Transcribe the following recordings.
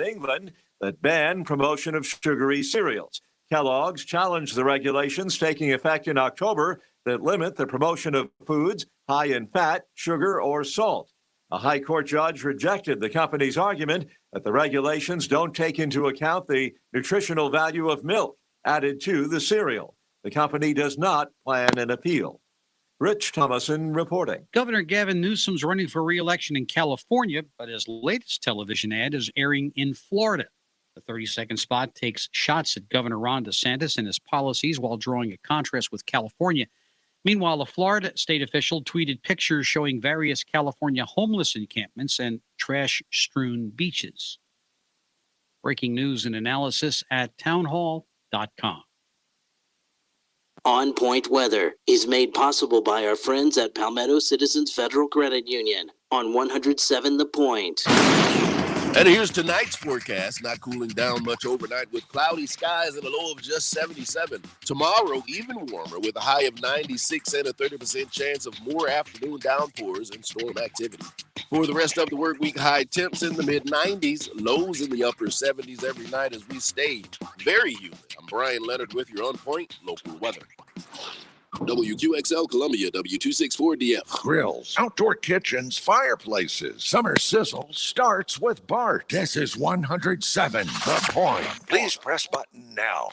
England that ban promotion of sugary cereals. Kellogg's challenged the regulations taking effect in October that limit the promotion of foods high in fat, sugar, or salt. A high court judge rejected the company's argument that the regulations don't take into account the nutritional value of milk added to the cereal. The company does not plan an appeal. Rich Thomason reporting. Governor Gavin Newsom's running for re-election in California, but his latest television ad is airing in Florida. The 30-second spot takes shots at Governor Ron DeSantis and his policies while drawing a contrast with California. Meanwhile, a Florida state official tweeted pictures showing various California homeless encampments and trash-strewn beaches. Breaking news and analysis at townhall.com. On Point Weather is made possible by our friends at Palmetto Citizens Federal Credit Union on 107 The Point. And here's tonight's forecast. Not cooling down much overnight with cloudy skies and a low of just 77. Tomorrow, even warmer with a high of 96 and a 30% chance of more afternoon downpours and storm activity. For the rest of the work week, high temps in the mid-90s, lows in the upper 70s every night as we stay very humid. I'm Brian Leonard with your On Point local weather. WQXL Columbia, W264DF. Grills, outdoor kitchens, fireplaces. Summer sizzle starts with Bart. This is 107 The Point. Please press button now.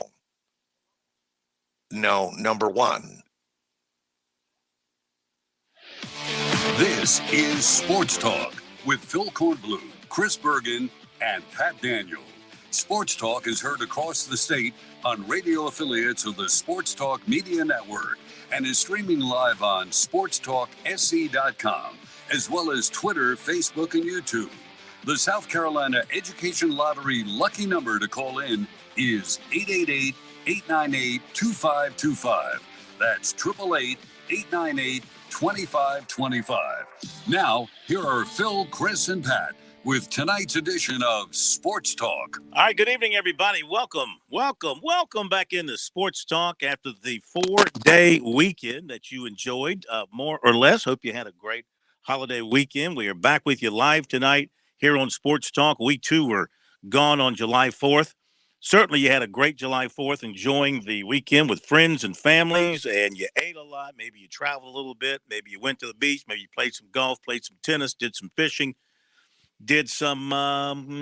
No, number one. This is Sports Talk with Phil Kornblum, Chris Bergen, and Pat Daniel. Sports Talk is heard across the state on radio affiliates of the Sports Talk Media Network and is streaming live on SportsTalkSC.com, as well as Twitter, Facebook, and YouTube. The South Carolina Education Lottery lucky number to call in is 888-898-2525. That's 888-898-2525. Now, here are Phil, Chris, and Pat with tonight's edition of Sports Talk. All right, good evening, everybody. Welcome back into Sports Talk after the 4-day weekend that you enjoyed, more or less. Hope you had a great holiday weekend. We are back with you live tonight here on Sports Talk. We, too, were gone on July 4th. Certainly, you had a great July 4th, enjoying the weekend with friends and families, and you ate a lot. Maybe you traveled a little bit. Maybe you went to the beach. Maybe you played some golf, played some tennis, did some fishing. Did some,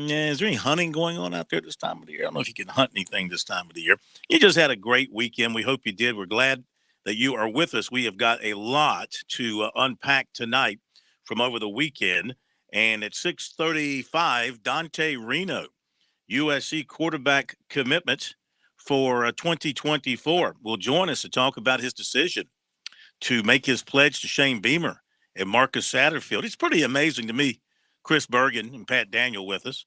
is there any hunting going on out there this time of the year? I don't know if you can hunt anything this time of the year. You just had a great weekend. We hope you did. We're glad that you are with us. We have got a lot to unpack tonight from over the weekend. And at 6:35, Dante Reno, USC quarterback commitment for 2024, will join us to talk about his decision to make his pledge to Shane Beamer and Marcus Satterfield. It's pretty amazing to me. Chris Bergen and Pat Daniel with us.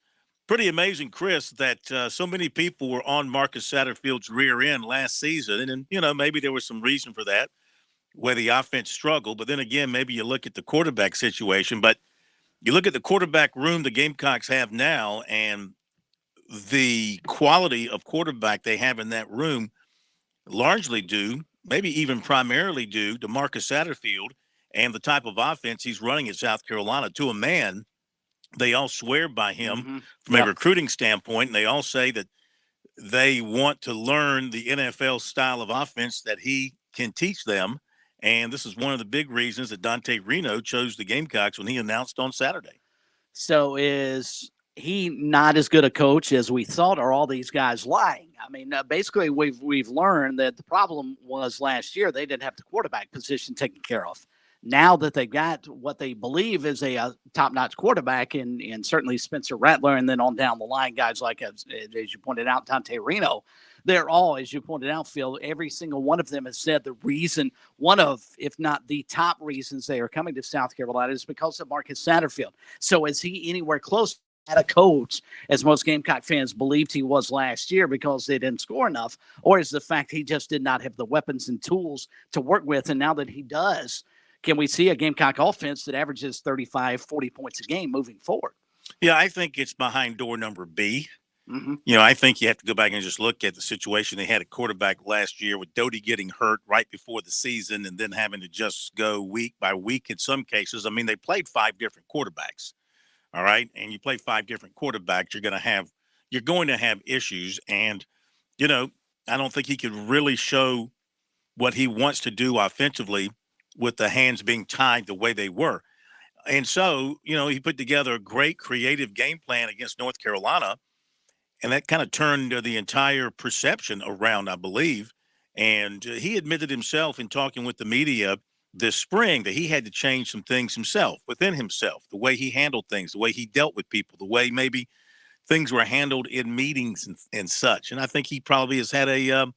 Pretty amazing, Chris, that so many people were on Marcus Satterfield's rear end last season. And, maybe there was some reason for that, where the offense struggled. But then again, maybe you look at the quarterback situation. But you look at the quarterback room the Gamecocks have now and the quality of quarterback they have in that room, largely due, maybe even primarily due to Marcus Satterfield and the type of offense he's running at South Carolina. To a man, they all swear by him from a recruiting standpoint, and they all say that they want to learn the NFL style of offense that he can teach them. And this is one of the big reasons that Dante Reno chose the Gamecocks when he announced on Saturday. So is he not as good a coach as we thought, or all these guys lying? I mean, basically we've learned that the problem was last year they didn't have the quarterback position taken care of. Now that they got what they believe is a top-notch quarterback, and certainly Spencer Rattler, and then on down the line, guys like, as you pointed out, Dante Reno, they're all, as you pointed out, Phil, every single one of them has said the reason, one of, if not the top reasons they are coming to South Carolina is because of Marcus Satterfield. So is he anywhere close at a coach, as most Gamecock fans believed he was last year because they didn't score enough, or is the fact he just did not have the weapons and tools to work with, and now that he does, can we see a Gamecock offense that averages 35, 40 points a game moving forward? Yeah, I think it's behind door number B. I think you have to go back and just look at the situation they had at quarterback last year with Doty getting hurt right before the season and then having to just go week by week in some cases. I mean, they played 5 different quarterbacks All right. And you play 5 different quarterbacks, you're going to have issues. And, I don't think he could really show what he wants to do offensively with the hands being tied the way they were. And so, he put together a great creative game plan against North Carolina, and that kind of turned the entire perception around, I believe. And he admitted himself in talking with the media this spring that he had to change some things himself, within himself, the way he handled things, the way he dealt with people, the way maybe things were handled in meetings and such. And I think he probably has had a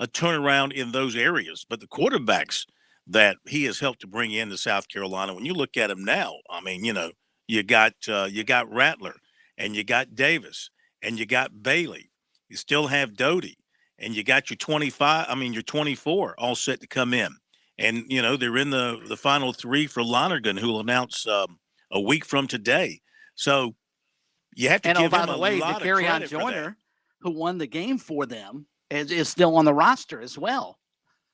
turnaround in those areas. But the quarterbacks that he has helped to bring into South Carolina, when you look at him now, I mean, you got Rattler, and you got Davis, and you got Bailey. You still have Doty, and you got your 24 all set to come in. And, they're in the final 3 for Lonergan, who will announce a week from today. So you have to give him a lot of credit for that. Joyner, who won the game for them, is still on the roster as well.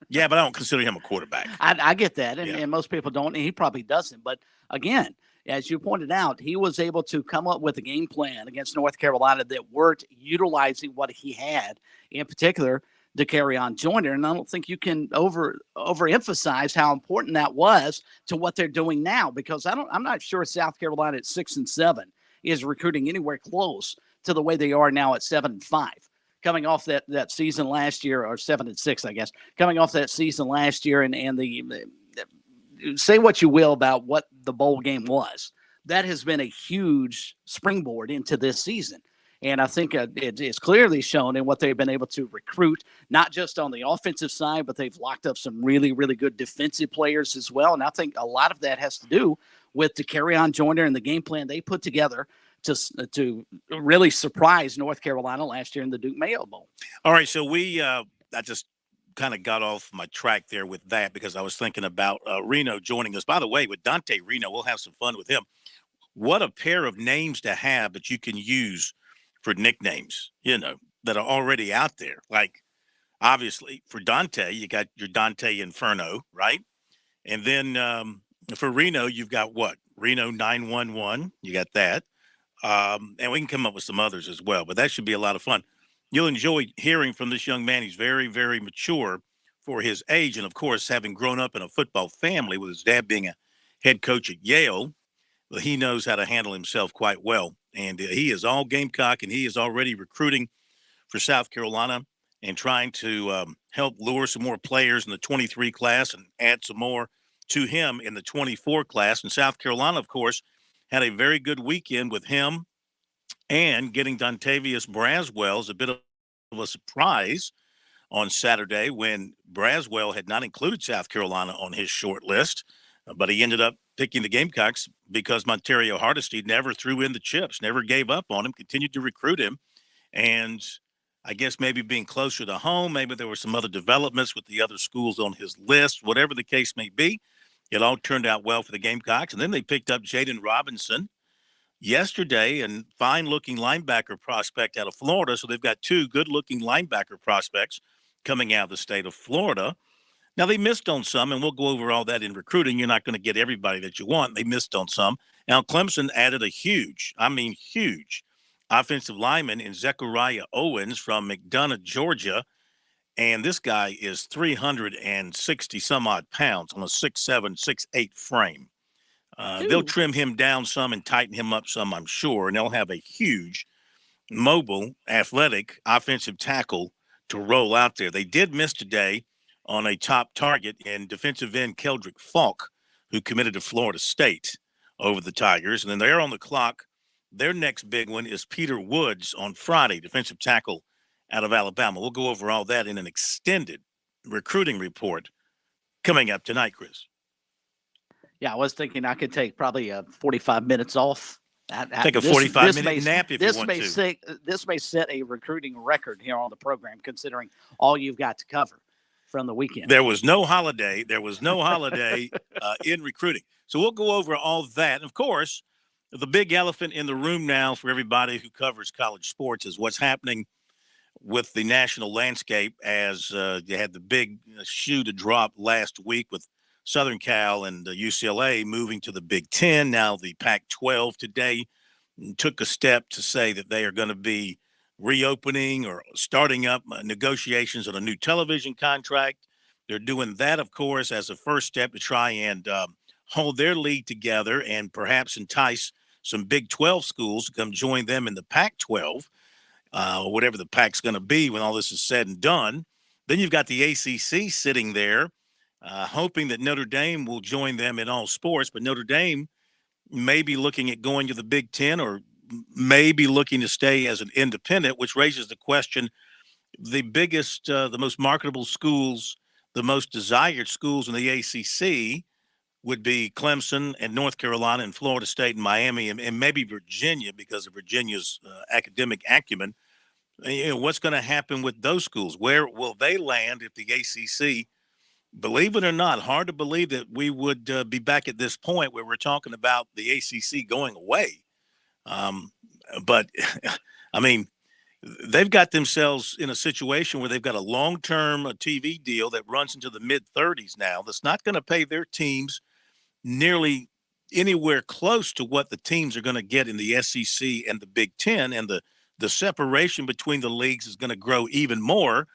Yeah, but I don't consider him a quarterback. I get that, and most people don't, and he probably doesn't. But again, as you pointed out, he was able to come up with a game plan against North Carolina that worked, utilizing what he had, in particular, DeCarrion Joyner. And I don't think you can overemphasize how important that was to what they're doing now, because I'm not sure South Carolina at 6-7 is recruiting anywhere close to the way they are now at 7-5. Coming off that season last year, or 7-6, I guess, coming off that season last year, and say what you will about what the bowl game was, that has been a huge springboard into this season. And I think it is clearly shown in what they've been able to recruit, not just on the offensive side, but they've locked up some really, really good defensive players as well. And I think a lot of that has to do with DeCarrion Joyner and the game plan they put together to really surprise North Carolina last year in the Duke Mayo Bowl. All right, so I just kind of got off my track there with that, because I was thinking about Reno joining us. By the way, with Dante Reno, we'll have some fun with him. What a pair of names to have that you can use for nicknames, that are already out there. Like, obviously, for Dante, you got your Dante Inferno, right? And then for Reno, you've got what? Reno 911. You got that. And we can come up with some others as well, but that should be a lot of fun. You'll enjoy hearing from this young man. He's very, very mature for his age. And of course, having grown up in a football family with his dad being a head coach at Yale, he knows how to handle himself quite well. And he is all Gamecock, and he is already recruiting for South Carolina and trying to help lure some more players in the 23 class and add some more to him in the 24 class. And South Carolina, of course, had a very good weekend with him, and getting Dontavius Braswell is a bit of a surprise on Saturday, when Braswell had not included South Carolina on his short list, but he ended up picking the Gamecocks because Montario Hardesty never threw in the chips, never gave up on him, continued to recruit him. And I guess maybe being closer to home, maybe there were some other developments with the other schools on his list, whatever the case may be. It all turned out well for the Gamecocks. And then they picked up Jaden Robinson yesterday, and fine-looking linebacker prospect out of Florida. So they've got 2 good-looking linebacker prospects coming out of the state of Florida. Now, they missed on some, and we'll go over all that in recruiting. You're not going to get everybody that you want. They missed on some. Now, Clemson added a huge offensive lineman in Zechariah Owens from McDonough, Georgia. And this guy is 360-some-odd pounds on a 6'7", 6'8" frame. They'll trim him down some and tighten him up some, I'm sure, and they'll have a huge, mobile, athletic offensive tackle to roll out there. They did miss today on a top target in defensive end Keldrick Falk, who committed to Florida State over the Tigers. And then they're on the clock. Their next big one is Peter Woods on Friday, defensive tackle out of Alabama. We'll go over all that in an extended recruiting report coming up tonight, Chris. Yeah, I was thinking I could take probably 45 minutes off. Take a 45-minute nap if you want to. This may set a recruiting record here on the program, considering all you've got to cover from the weekend. There was no holiday. In recruiting. So we'll go over all that. And, of course, the big elephant in the room now for everybody who covers college sports is what's happening with the national landscape, as you had the big shoe to drop last week with Southern Cal and UCLA moving to the Big Ten. Now the Pac-12 today took a step to say that they are going to be reopening or starting up negotiations on a new television contract. They're doing that, of course, as a first step to try and hold their league together and perhaps entice some Big 12 schools to come join them in the Pac 12, or whatever the Pac's going to be when all this is said and done. Then you've got the ACC sitting there, hoping that Notre Dame will join them in all sports, but Notre Dame may be looking at going to the Big Ten or maybe looking to stay as an independent, which raises the question, the biggest, the most marketable schools, the most desired schools in the ACC would be Clemson and North Carolina and Florida State and Miami and maybe Virginia because of Virginia's academic acumen. What's going to happen with those schools? Where will they land if the ACC, believe it or not, hard to believe that we would be back at this point where we're talking about the ACC going away. But I mean, they've got themselves in a situation where they've got a long-term TV deal that runs into the mid-30s now that's not going to pay their teams nearly anywhere close to what the teams are going to get in the SEC and the Big Ten, and the separation between the leagues is going to grow even more,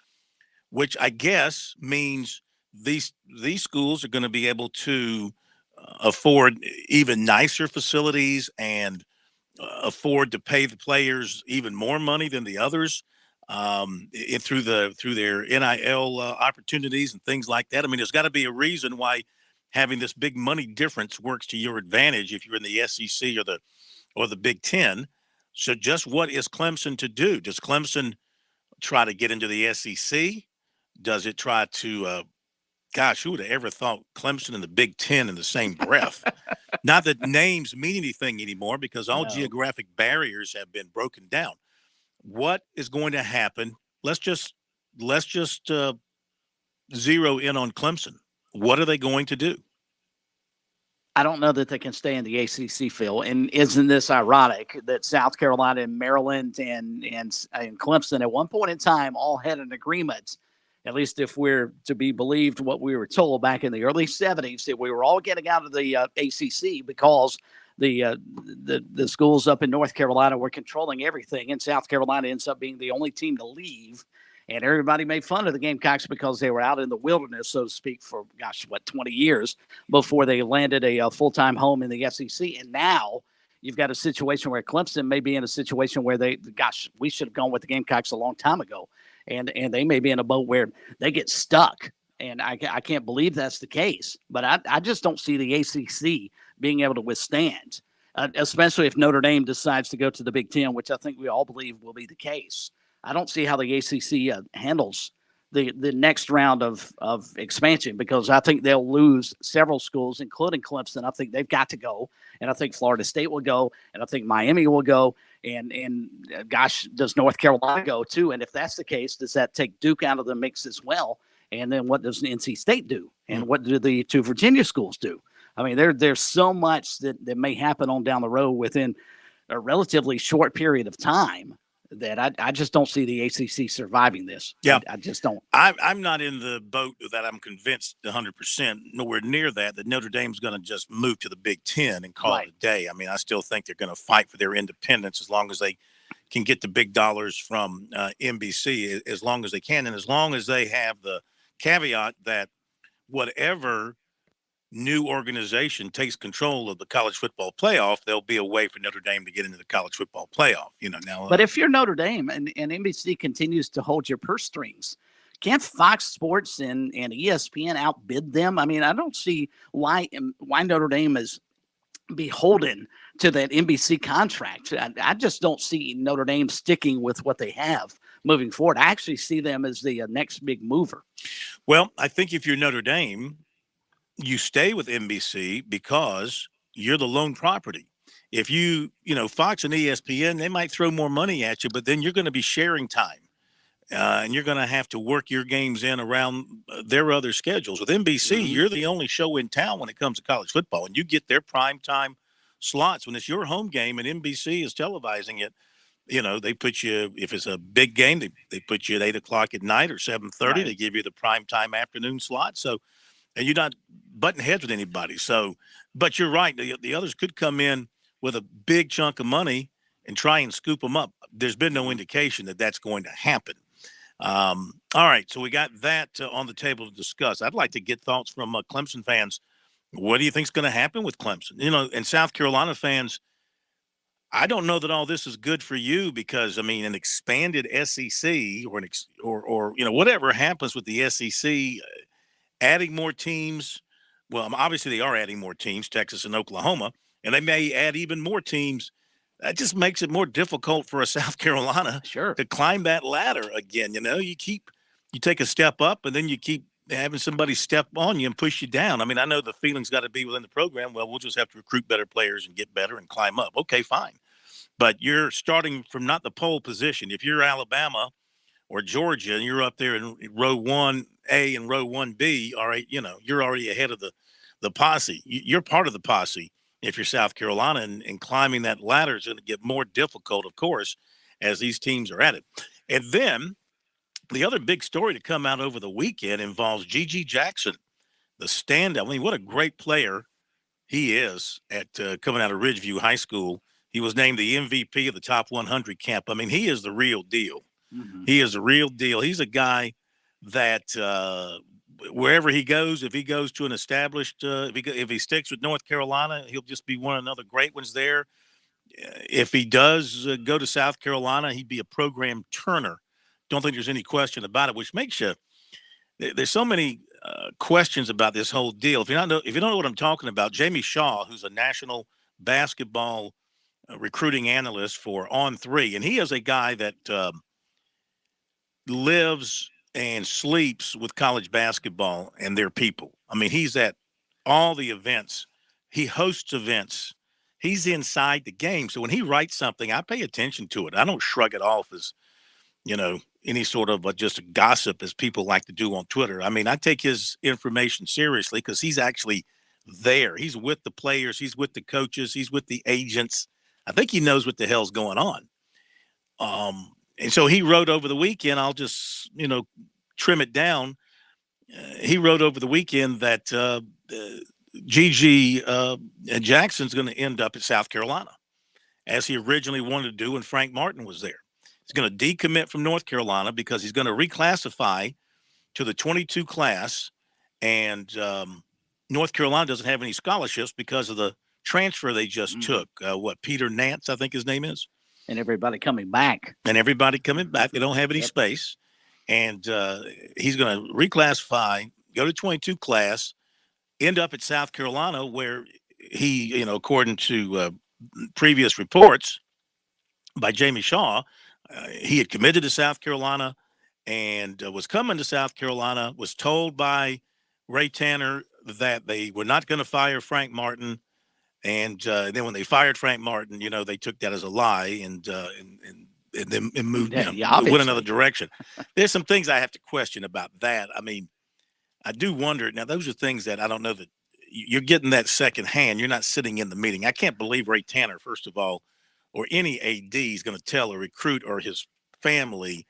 which I guess means these schools are going to be able to afford even nicer facilities and afford to pay the players even more money than the others through their NIL opportunities and things like that. I mean, there's got to be a reason why having this big money difference works to your advantage if you're in the SEC or the Big Ten. So just what is Clemson to do? Does Clemson try to get into the SEC? Does it try to gosh, who would have ever thought Clemson and the Big Ten in the same breath? Not that names mean anything anymore because all geographic barriers have been broken down. What is going to happen? Let's just zero in on Clemson. What are they going to do? I don't know that they can stay in the ACC, Phil. And isn't this ironic that South Carolina and Maryland and Clemson at one point in time all had an agreement, at least if we're to be believed what we were told back in the early 70s, that we were all getting out of the ACC because the schools up in North Carolina were controlling everything, and South Carolina ends up being the only team to leave. And everybody made fun of the Gamecocks because they were out in the wilderness, so to speak, for, 20 years before they landed a full-time home in the SEC. And now you've got a situation where Clemson may be in a situation where we should have gone with the Gamecocks a long time ago. And they may be in a boat where they get stuck. And I can't believe that's the case. But I just don't see the ACC being able to withstand, especially if Notre Dame decides to go to the Big Ten, which I think we all believe will be the case. I don't see how the ACC handles the next round of expansion, because I think they'll lose several schools, including Clemson. I think they've got to go, and I think Florida State will go, and I think Miami will go, and does North Carolina go too? And if that's the case, does that take Duke out of the mix as well? And then what does NC State do? And what do the two Virginia schools do? I mean, there's so much that may happen on down the road within a relatively short period of time that I just don't see the ACC surviving this. Yeah. I just don't. I'm not in the boat that I'm convinced 100%, nowhere near that Notre Dame's going to just move to the Big Ten and call it a day. I mean, I still think they're going to fight for their independence as long as they can get the big dollars from NBC, as long as they can, and as long as they have the caveat that whatever new organization takes control of the college football playoff, there'll be a way for Notre Dame to get into the college football playoff. Now. But if you're Notre Dame and NBC continues to hold your purse strings, can't Fox Sports and ESPN outbid them? I mean, I don't see why Notre Dame is beholden to that NBC contract. I just don't see Notre Dame sticking with what they have moving forward. I actually see them as the next big mover. Well, I think if you're Notre Dame, you stay with NBC because you're the lone property. If Fox and ESPN, they might throw more money at you, but then you're going to be sharing time. And you're going to have to work your games in around their other schedules. With NBC, you're the only show in town when it comes to college football, and you get their prime time slots when it's your home game and NBC is televising it. They put you, if it's a big game, they put you at 8:00 at night or 7:30. Right. They give you the prime time afternoon slot. So, and you're not butting heads with anybody. So, but you're right. The others could come in with a big chunk of money and try and scoop them up. There's been no indication that that's going to happen. All right, so we got that on the table to discuss. I'd like to get thoughts from Clemson fans. What do you think is going to happen with Clemson? And South Carolina fans, I don't know that all this is good for you because, I mean, an expanded SEC or whatever happens with the SEC, adding more teams. Well, obviously they are adding more teams, Texas and Oklahoma, and they may add even more teams. That just makes it more difficult for a South Carolina to climb that ladder again. You take a step up and then you keep having somebody step on you and push you down. I mean, I know the feeling's got to be within the program. Well, we'll just have to recruit better players and get better and climb up. Okay, fine. But you're starting from not the pole position. If you're Alabama or Georgia and you're up there in row 1A and row 1B, all right, you're already ahead of the posse. You're part of the posse. If you're South Carolina and climbing that ladder is going to get more difficult, of course, as these teams are at it. And then the other big story to come out over the weekend involves G.G. Jackson, the standout. I mean, what a great player he is at coming out of Ridgeview High School. He was named the MVP of the top 100 camp. I mean, he is the real deal. Mm-hmm. He is the real deal. He's a guy that wherever he goes, if he goes to an established, if he sticks with North Carolina, he'll just be one of another great ones there. If he does go to South Carolina, he'd be a program turner. Don't think there's any question about it, which makes you – there's so many questions about this whole deal. If you don't know what I'm talking about, Jamie Shaw, who's a national basketball recruiting analyst for On3, and he is a guy that lives and sleeps with college basketball and their people. I mean, he's at all the events. He hosts events. He's inside the game. So when he writes something, I pay attention to it. I don't shrug it off as, any sort of just a gossip as people like to do on Twitter. I mean, I take his information seriously because he's actually there. He's with the players. He's with the coaches. He's with the agents. I think he knows what the hell's going on. And so he wrote over the weekend, I'll just, trim it down. He wrote over the weekend that G.G. Jackson's going to end up at South Carolina, as he originally wanted to do when Frank Martin was there. He's going to decommit from North Carolina because he's going to reclassify to the 22 class, and North Carolina doesn't have any scholarships because of the transfer they just took. Peter Nance, I think his name is. And everybody coming back. They don't have any space. And he's going to reclassify, go to 22 class, end up at South Carolina, where he, according to previous reports by Jamie Shaw, he had committed to South Carolina and was coming to South Carolina, was told by Ray Tanner that they were not going to fire Frank Martin. And then when they fired Frank Martin, they took that as a lie and then moved went another direction. There's some things I have to question about that. I mean, I do wonder. Now, those are things that I don't know that you're getting that second hand. You're not sitting in the meeting. I can't believe Ray Tanner, first of all, or any AD is going to tell a recruit or his family,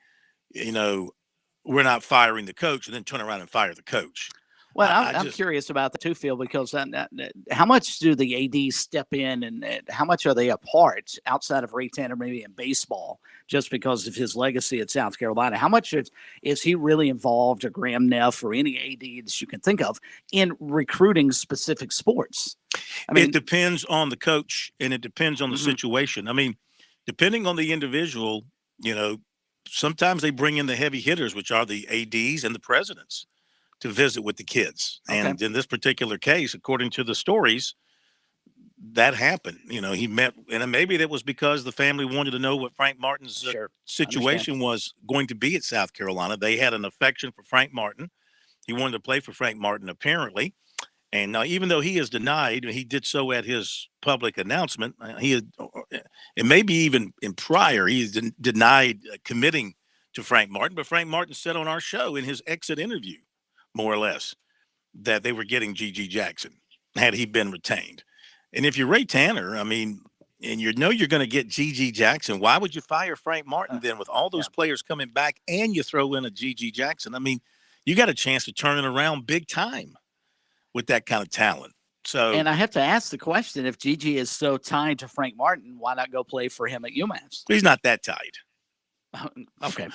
we're not firing the coach, and then turn around and fire the coach. Well, I'm curious about the two, Phil, because how much do the ADs step in and how much are they a part outside of Ray Tanner, maybe in baseball, just because of his legacy at South Carolina? How much is he really involved, or Graham Neff, or any AD that you can think of, in recruiting specific sports? I mean, it depends on the coach and it depends on the situation. I mean, depending on the individual, sometimes they bring in the heavy hitters, which are the ADs and the presidents, to visit with the kids. And in this particular case, according to the stories, that happened. He met, and maybe that was because the family wanted to know what Frank Martin's situation was going to be at South Carolina. They had an affection for Frank Martin. He wanted to play for Frank Martin, apparently. And now, even though he has denied, he did so at his public announcement, and maybe even in prior, he denied committing to Frank Martin. But Frank Martin said on our show in his exit interview, more or less, that they were getting G.G. Jackson had he been retained. And if you're Ray Tanner, I mean, and you're going to get G.G. Jackson, why would you fire Frank Martin then with all those players coming back and you throw in a G.G. Jackson? I mean, you got a chance to turn it around big time with that kind of talent. So, And I have to ask the question: if Gigi is so tied to Frank Martin, why not go play for him at UMass? he's not that tight. Okay.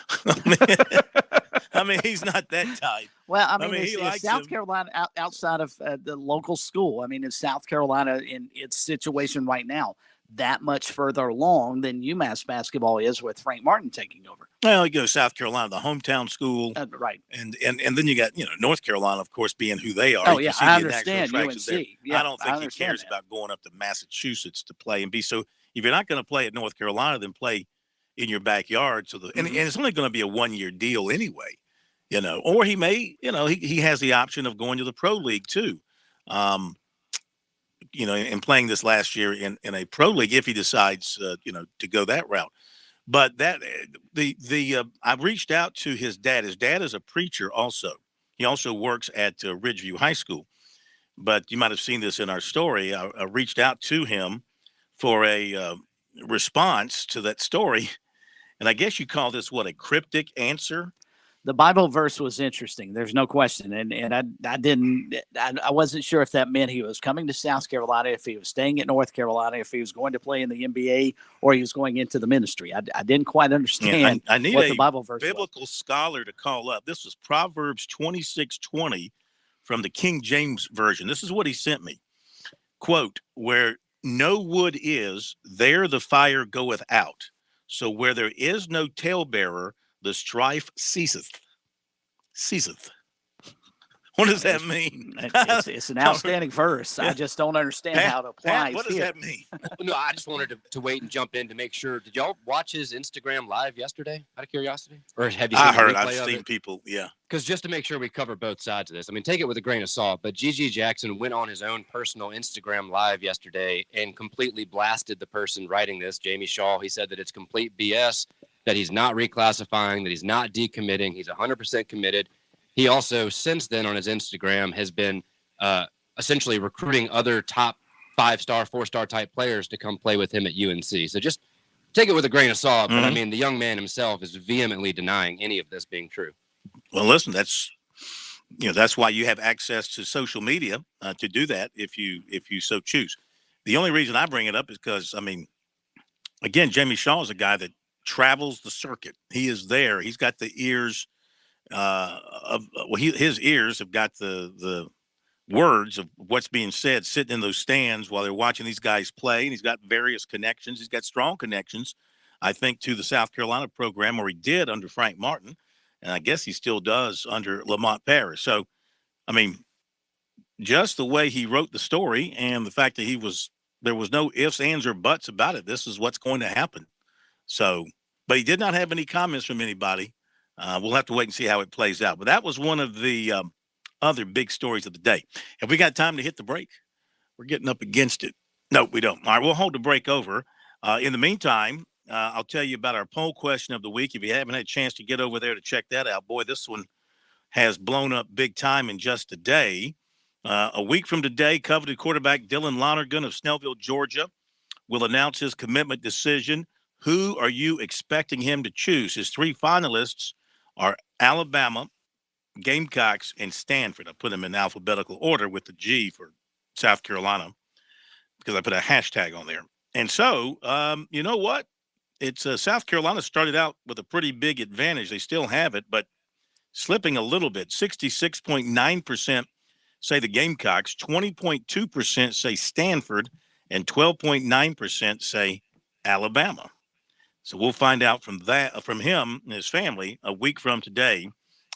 I mean, he's not that tight. Well, I mean, he is likes South him. Carolina outside of the local school? I mean, is South Carolina in its situation right now that much further along than UMass basketball is with Frank Martin taking over? Well, you go South Carolina, the hometown school, Right. and then you got North Carolina, of course, being who they are. Oh, you yeah, can see I the natural understand attractions there. UNC. Yeah, I don't think he understand cares that. about going up to Massachusetts to play and be so. If you're not going to play at North Carolina, then play in your backyard. So and it's only going to be a 1-year deal anyway, Or he may, he has the option of going to the pro league too, and playing this last year in a pro league if he decides, to go that route. But I've reached out to his dad. His dad is a preacher also. He also works at Ridgeview High School. But you might have seen this in our story. I reached out to him for a response to that story. And I guess you call this a cryptic answer? The Bible verse was interesting. There's no question. And I wasn't sure if that meant he was coming to South Carolina, if he was staying at North Carolina, if he was going to play in the NBA, or he was going into the ministry. I didn't quite understand I need what a the Bible verse biblical was. scholar to call up. This was Proverbs 26:20 from the King James Version. This is what he sent me. Quote, where no wood is, there the fire goeth out. So where there is no talebearer, the strife ceaseth. Ceaseth. What does that mean? It's an outstanding verse. I just don't understand how it applies. What does that mean? No, I just wanted to wait and jump in to make sure. Did y'all watch his Instagram live yesterday, out of curiosity? Or have you seen I've seen people, yeah. Because just to make sure we cover both sides of this, I mean, take it with a grain of salt, but Gigi Jackson went on his own personal Instagram live yesterday and completely blasted the person writing this, Jamie Shaw. He said that it's complete BS, that he's not reclassifying, that he's not decommitting, he's 100% committed. He also, since then on his Instagram, has been essentially recruiting other top 5-star, 4-star type players to come play with him at UNC. So just take it with a grain of salt. But I mean, the young man himself is vehemently denying any of this being true. Well, listen, that's why you have access to social media to do that if you so choose. The only reason I bring it up is because, I mean, again, Jamie Shaw is a guy that travels the circuit. He is there. He's got the ears his ears have got the words of what's being said sitting in those stands while they're watching these guys play. And he's got various connections. He's got strong connections, I think, to the South Carolina program, or he did under Frank Martin. And I guess he still does under Lamont Paris. So, I mean, just the way he wrote the story and the fact that there was no ifs, ands, or buts about it. This is what's going to happen. So, but he did not have any comments from anybody. We'll have to wait and see how it plays out. But that was one of the other big stories of the day. Have we got time to hit the break? We're getting up against it. No, we don't. All right, we'll hold the break over. In the meantime, I'll tell you about our poll question of the week. If you haven't had a chance to get over there to check that out, boy, this one has blown up big time in just a day. A week from today, coveted quarterback Dylan Lonergan of Snellville, Georgia, will announce his commitment decision. Who are you expecting him to choose? His 3 finalists are Alabama, Gamecocks, and Stanford. I put them in alphabetical order with the G for South Carolina because I put a hashtag on there. And so, you know what? It's South Carolina started out with a pretty big advantage. They still have it, but slipping a little bit. 66.9% say the Gamecocks, 20.2% say Stanford, and 12.9% say Alabama. So we'll find out from him and his family a week from today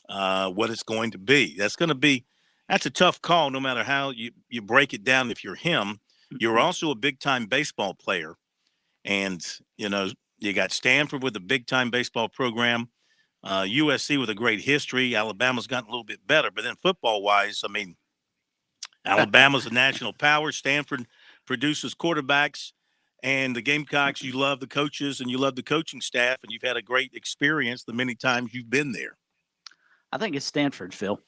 what it's going to be. That's a tough call no matter how you break it down. If you're him, you're also a big-time baseball player. And, you got Stanford with a big-time baseball program, USC with a great history. Alabama's gotten a little bit better. But then football-wise, I mean, Alabama's a national power. Stanford produces quarterbacks. And the Gamecocks, you love the coaches and you love the coaching staff, and you've had a great experience the many times you've been there. I think it's Stanford, Phil.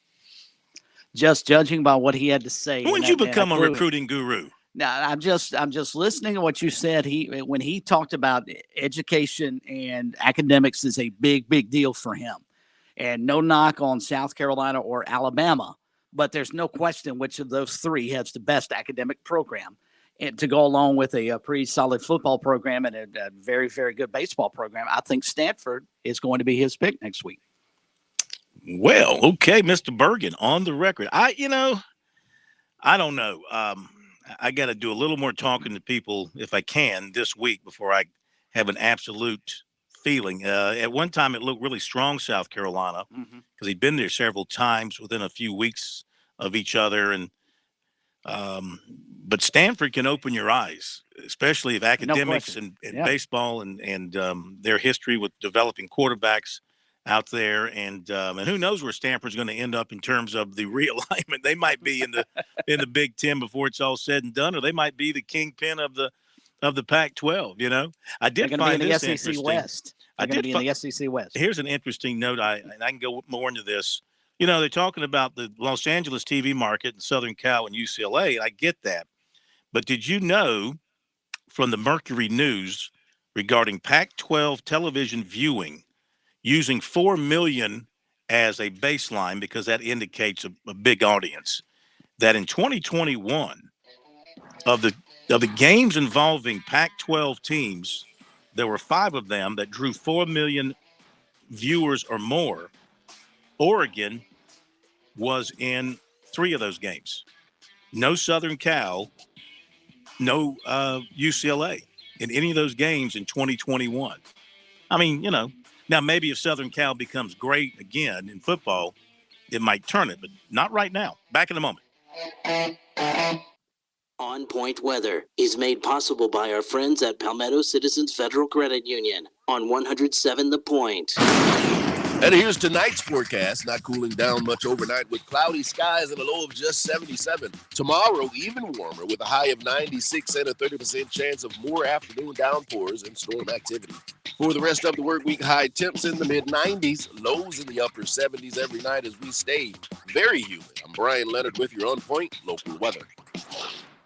Just judging by what he had to say. When did you become a recruiting guru? Now, I'm just listening to what you said. When he talked about education and academics is a big, big deal for him. And no knock on South Carolina or Alabama, but there's no question which of those three has the best academic program, and to go along with a pretty solid football program and a very, very good baseball program. I think Stanford is going to be his pick next week. Well, okay, Mr. Bergen, on the record. I don't know. I got to do a little more talking to people if I can this week before I have an absolute feeling. At one time, it looked really strong, South Carolina, because he'd been there several times within a few weeks of each other. And but Stanford can open your eyes, especially if academics and baseball and their history with developing quarterbacks out there, and who knows where Stanford's going to end up in terms of the realignment. They might be in the Big Ten before it's all said and done, or they might be the kingpin of the Pac-12. You know, I did find this interesting. West. They're going to be in the SEC West. Here's an interesting note. I can go more into this. You know, they're talking about the Los Angeles TV market and Southern Cal and UCLA, and I get that. But did you know from the Mercury News regarding Pac-12 television viewing, using 4 million as a baseline because that indicates a big audience, that in 2021 of the games involving Pac-12 teams, there were 5 of them that drew 4 million viewers or more. Oregon was in 3 of those games. No Southern Cal, no UCLA in any of those games in 2021. I mean, you know, now maybe if Southern Cal becomes great again in football, it might turn it, but not right now. Back in a moment. On Point Weather is made possible by our friends at Palmetto Citizens Federal Credit Union on 107 The Point. And here's tonight's forecast. Not cooling down much overnight with cloudy skies and a low of just 77. Tomorrow, even warmer with a high of 96 and a 30% chance of more afternoon downpours and storm activity. For the rest of the work week, high temps in the mid-90s, lows in the upper 70s every night as we stay very humid. I'm Brian Leonard with your On Point local weather.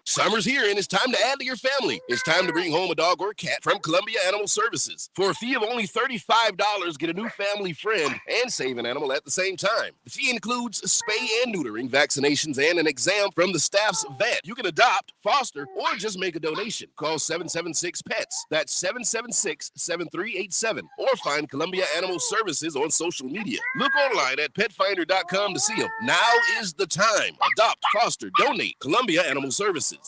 Summer's here and it's time to add to your family. It's time to bring home a dog or cat from Columbia Animal Services. For a fee of only $35, get a new family friend and save an animal at the same time. The fee includes spay and neutering, vaccinations, and an exam from the staff's vet. You can adopt, foster, or just make a donation. Call 776-PETS. That's 776-7387. Or find Columbia Animal Services on social media. Look online at petfinder.com to see them. Now is the time. Adopt, foster, donate. Columbia Animal Services.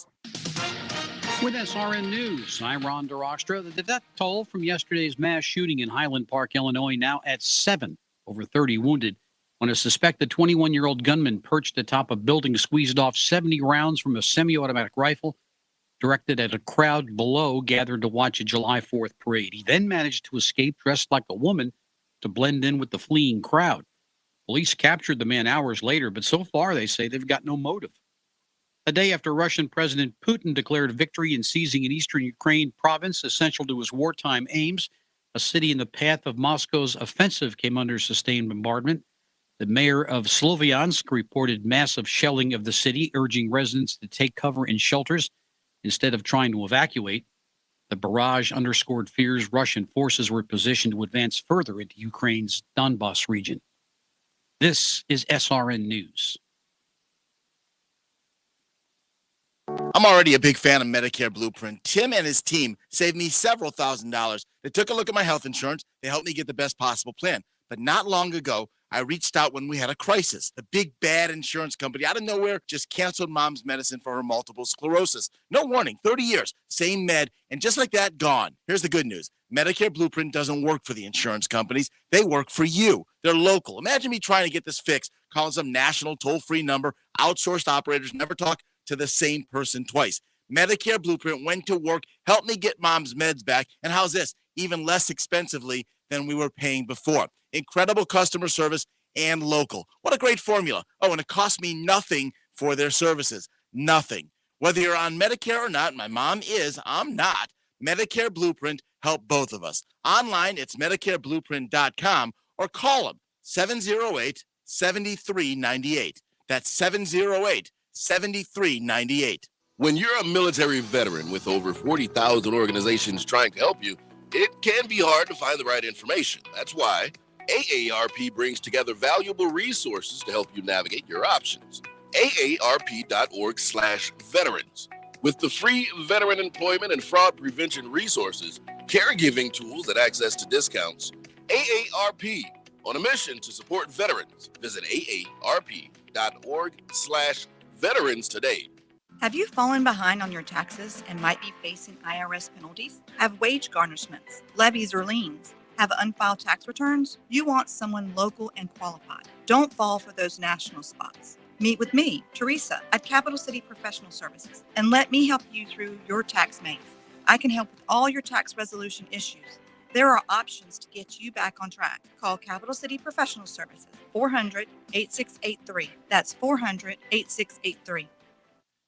With SRN News, I'm Ron DeRostra. The death toll from yesterday's mass shooting in Highland Park, Illinois, now at 7, over 30 wounded, when a suspected 21-year-old gunman perched atop a building squeezed off 70 rounds from a semi-automatic rifle directed at a crowd below gathered to watch a July 4th parade. He then managed to escape dressed like a woman to blend in with the fleeing crowd. Police captured the man hours later, but so far they say they've got no motive. A day after Russian President Putin declared victory in seizing an eastern Ukraine province essential to his wartime aims, a city in the path of Moscow's offensive came under sustained bombardment. The mayor of Sloviansk reported massive shelling of the city, urging residents to take cover in shelters instead of trying to evacuate. The barrage underscored fears Russian forces were positioned to advance further into Ukraine's Donbas region. This is SRN News. I'm already a big fan of Medicare Blueprint. Tim and his team saved me several $1,000s. They took a look at my health insurance. They helped me get the best possible plan. But not long ago, I reached out when we had a crisis. The big bad insurance company out of nowhere just canceled mom's medicine for her multiple sclerosis. No warning, 30 years, same med, and just like that, gone. Here's the good news. Medicare Blueprint doesn't work for the insurance companies. They work for you. They're local. Imagine me trying to get this fixed, calling some national toll-free number. Outsourced operators never talk to the same person twice. Medicare Blueprint went to work, helped me get mom's meds back, and how's this? Even less expensively than we were paying before. Incredible customer service and local. What a great formula. Oh, and it cost me nothing for their services. Nothing. Whether you're on Medicare or not, my mom is, I'm not. Medicare Blueprint help both of us. Online, it's MedicareBlueprint.com or call them 708-7398. That's 708-7398. When you're a military veteran with over 40,000 organizations trying to help you, it can be hard to find the right information. That's why AARP brings together valuable resources to help you navigate your options. aarp.org/veterans. With the free veteran employment and fraud prevention resources, caregiving tools, and access to discounts, AARP, on a mission to support veterans. Visit aarp.org/veterans today. Have you fallen behind on your taxes and might be facing IRS penalties? Have wage garnishments, levies, or liens? Have unfiled tax returns? You want someone local and qualified. Don't fall for those national spots. Meet with me, Teresa, at Capital City Professional Services, and let me help you through your tax maze. I can help with all your tax resolution issues. There are options to get you back on track. Call Capital City Professional Services, 400-8683. That's 400-8683.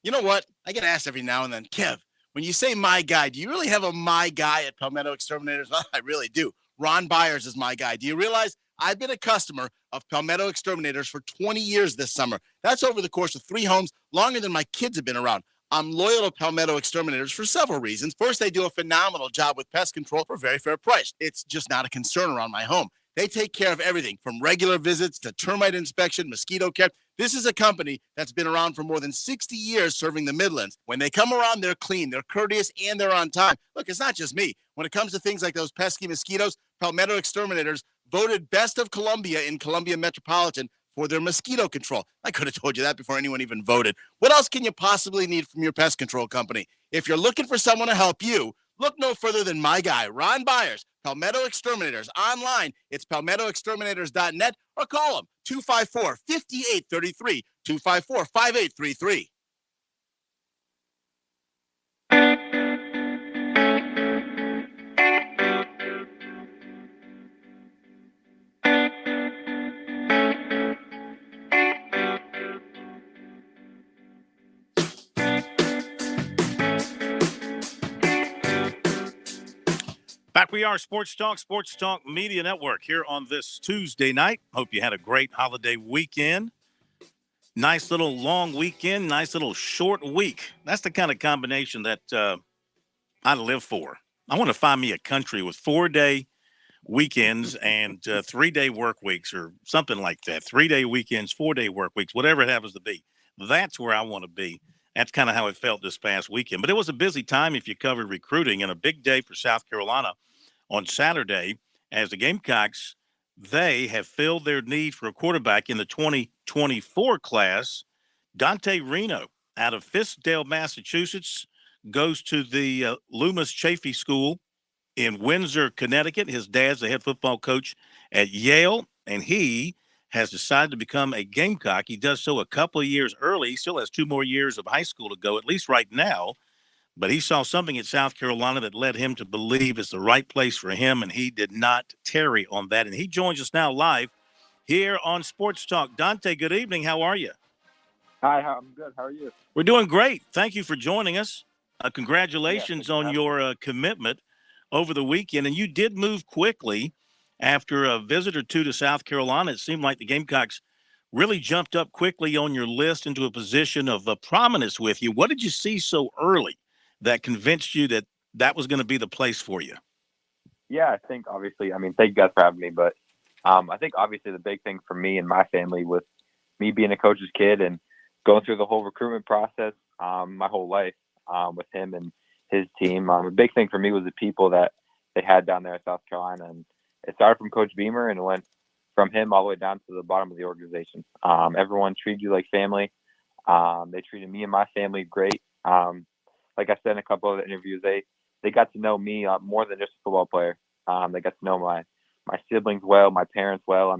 You know what? I get asked every now and then, Kev, when you say my guy, do you really have a my guy at Palmetto Exterminators? Well, I really do. Ron Byers is my guy. Do you realize I've been a customer of Palmetto Exterminators for 20 years this summer? That's over the course of 3 homes, longer than my kids have been around. I'm loyal to Palmetto Exterminators for several reasons. First, they do a phenomenal job with pest control for a very fair price. It's just not a concern around my home. They take care of everything from regular visits to termite inspection, mosquito care. This is a company that's been around for more than 60 years serving the Midlands. When they come around, they're clean, they're courteous, and they're on time. Look, it's not just me. When it comes to things like those pesky mosquitoes, Palmetto Exterminators voted best of Columbia in Columbia Metropolitan for their mosquito control. I could have told you that before anyone even voted. What else can you possibly need from your pest control company? If you're looking for someone to help you, look no further than my guy, Ron Byers, Palmetto Exterminators. Online, it's palmettoexterminators.net, or call them 254-5833, 254-5833. Back we are, Sports Talk Media Network here on this Tuesday night. Hope you had a great holiday weekend. Nice little long weekend, nice little short week. That's the kind of combination that I live for. I want to find me a country with 4-day weekends and 3-day work weeks or something like that. 3-day weekends, 4-day work weeks, whatever it happens to be. That's where I want to be. That's kind of how it felt this past weekend. But it was a busy time if you covered recruiting, and a big day for South Carolina on Saturday as the Gamecocks, they have filled their need for a quarterback in the 2024 class. Dante Reno out of Fiskdale, Massachusetts, goes to the Loomis Chaffee School in Windsor, Connecticut. His dad's the head football coach at Yale, and he has decided to become a Gamecock. He does so a couple of years early. He still has 2 more years of high school to go, at least right now. But he saw something at South Carolina that led him to believe it's the right place for him, and he did not tarry on that. And he joins us now live here on Sports Talk. Dante, good evening. How are you? Hi, I'm good. How are you? We're doing great. Thank you for joining us. Congratulations on your commitment over the weekend. And you did move quickly after a visit or two to South Carolina. It seemed like the Gamecocks really jumped up quickly on your list into a position of prominence with you. What did you see so early that convinced you that that was going to be the place for you? Yeah, I think obviously, thank you guys for having me, but I think obviously the big thing for me and my family with me being a coach's kid and going through the whole recruitment process my whole life with him and his team, a big thing for me was the people that they had down there at South Carolina. And it started from Coach Beamer and it went from him all the way down to the bottom of the organization. Everyone treated you like family. They treated me and my family great. Like I said in a couple of the interviews, they got to know me more than just a football player. They got to know my siblings well, my parents well.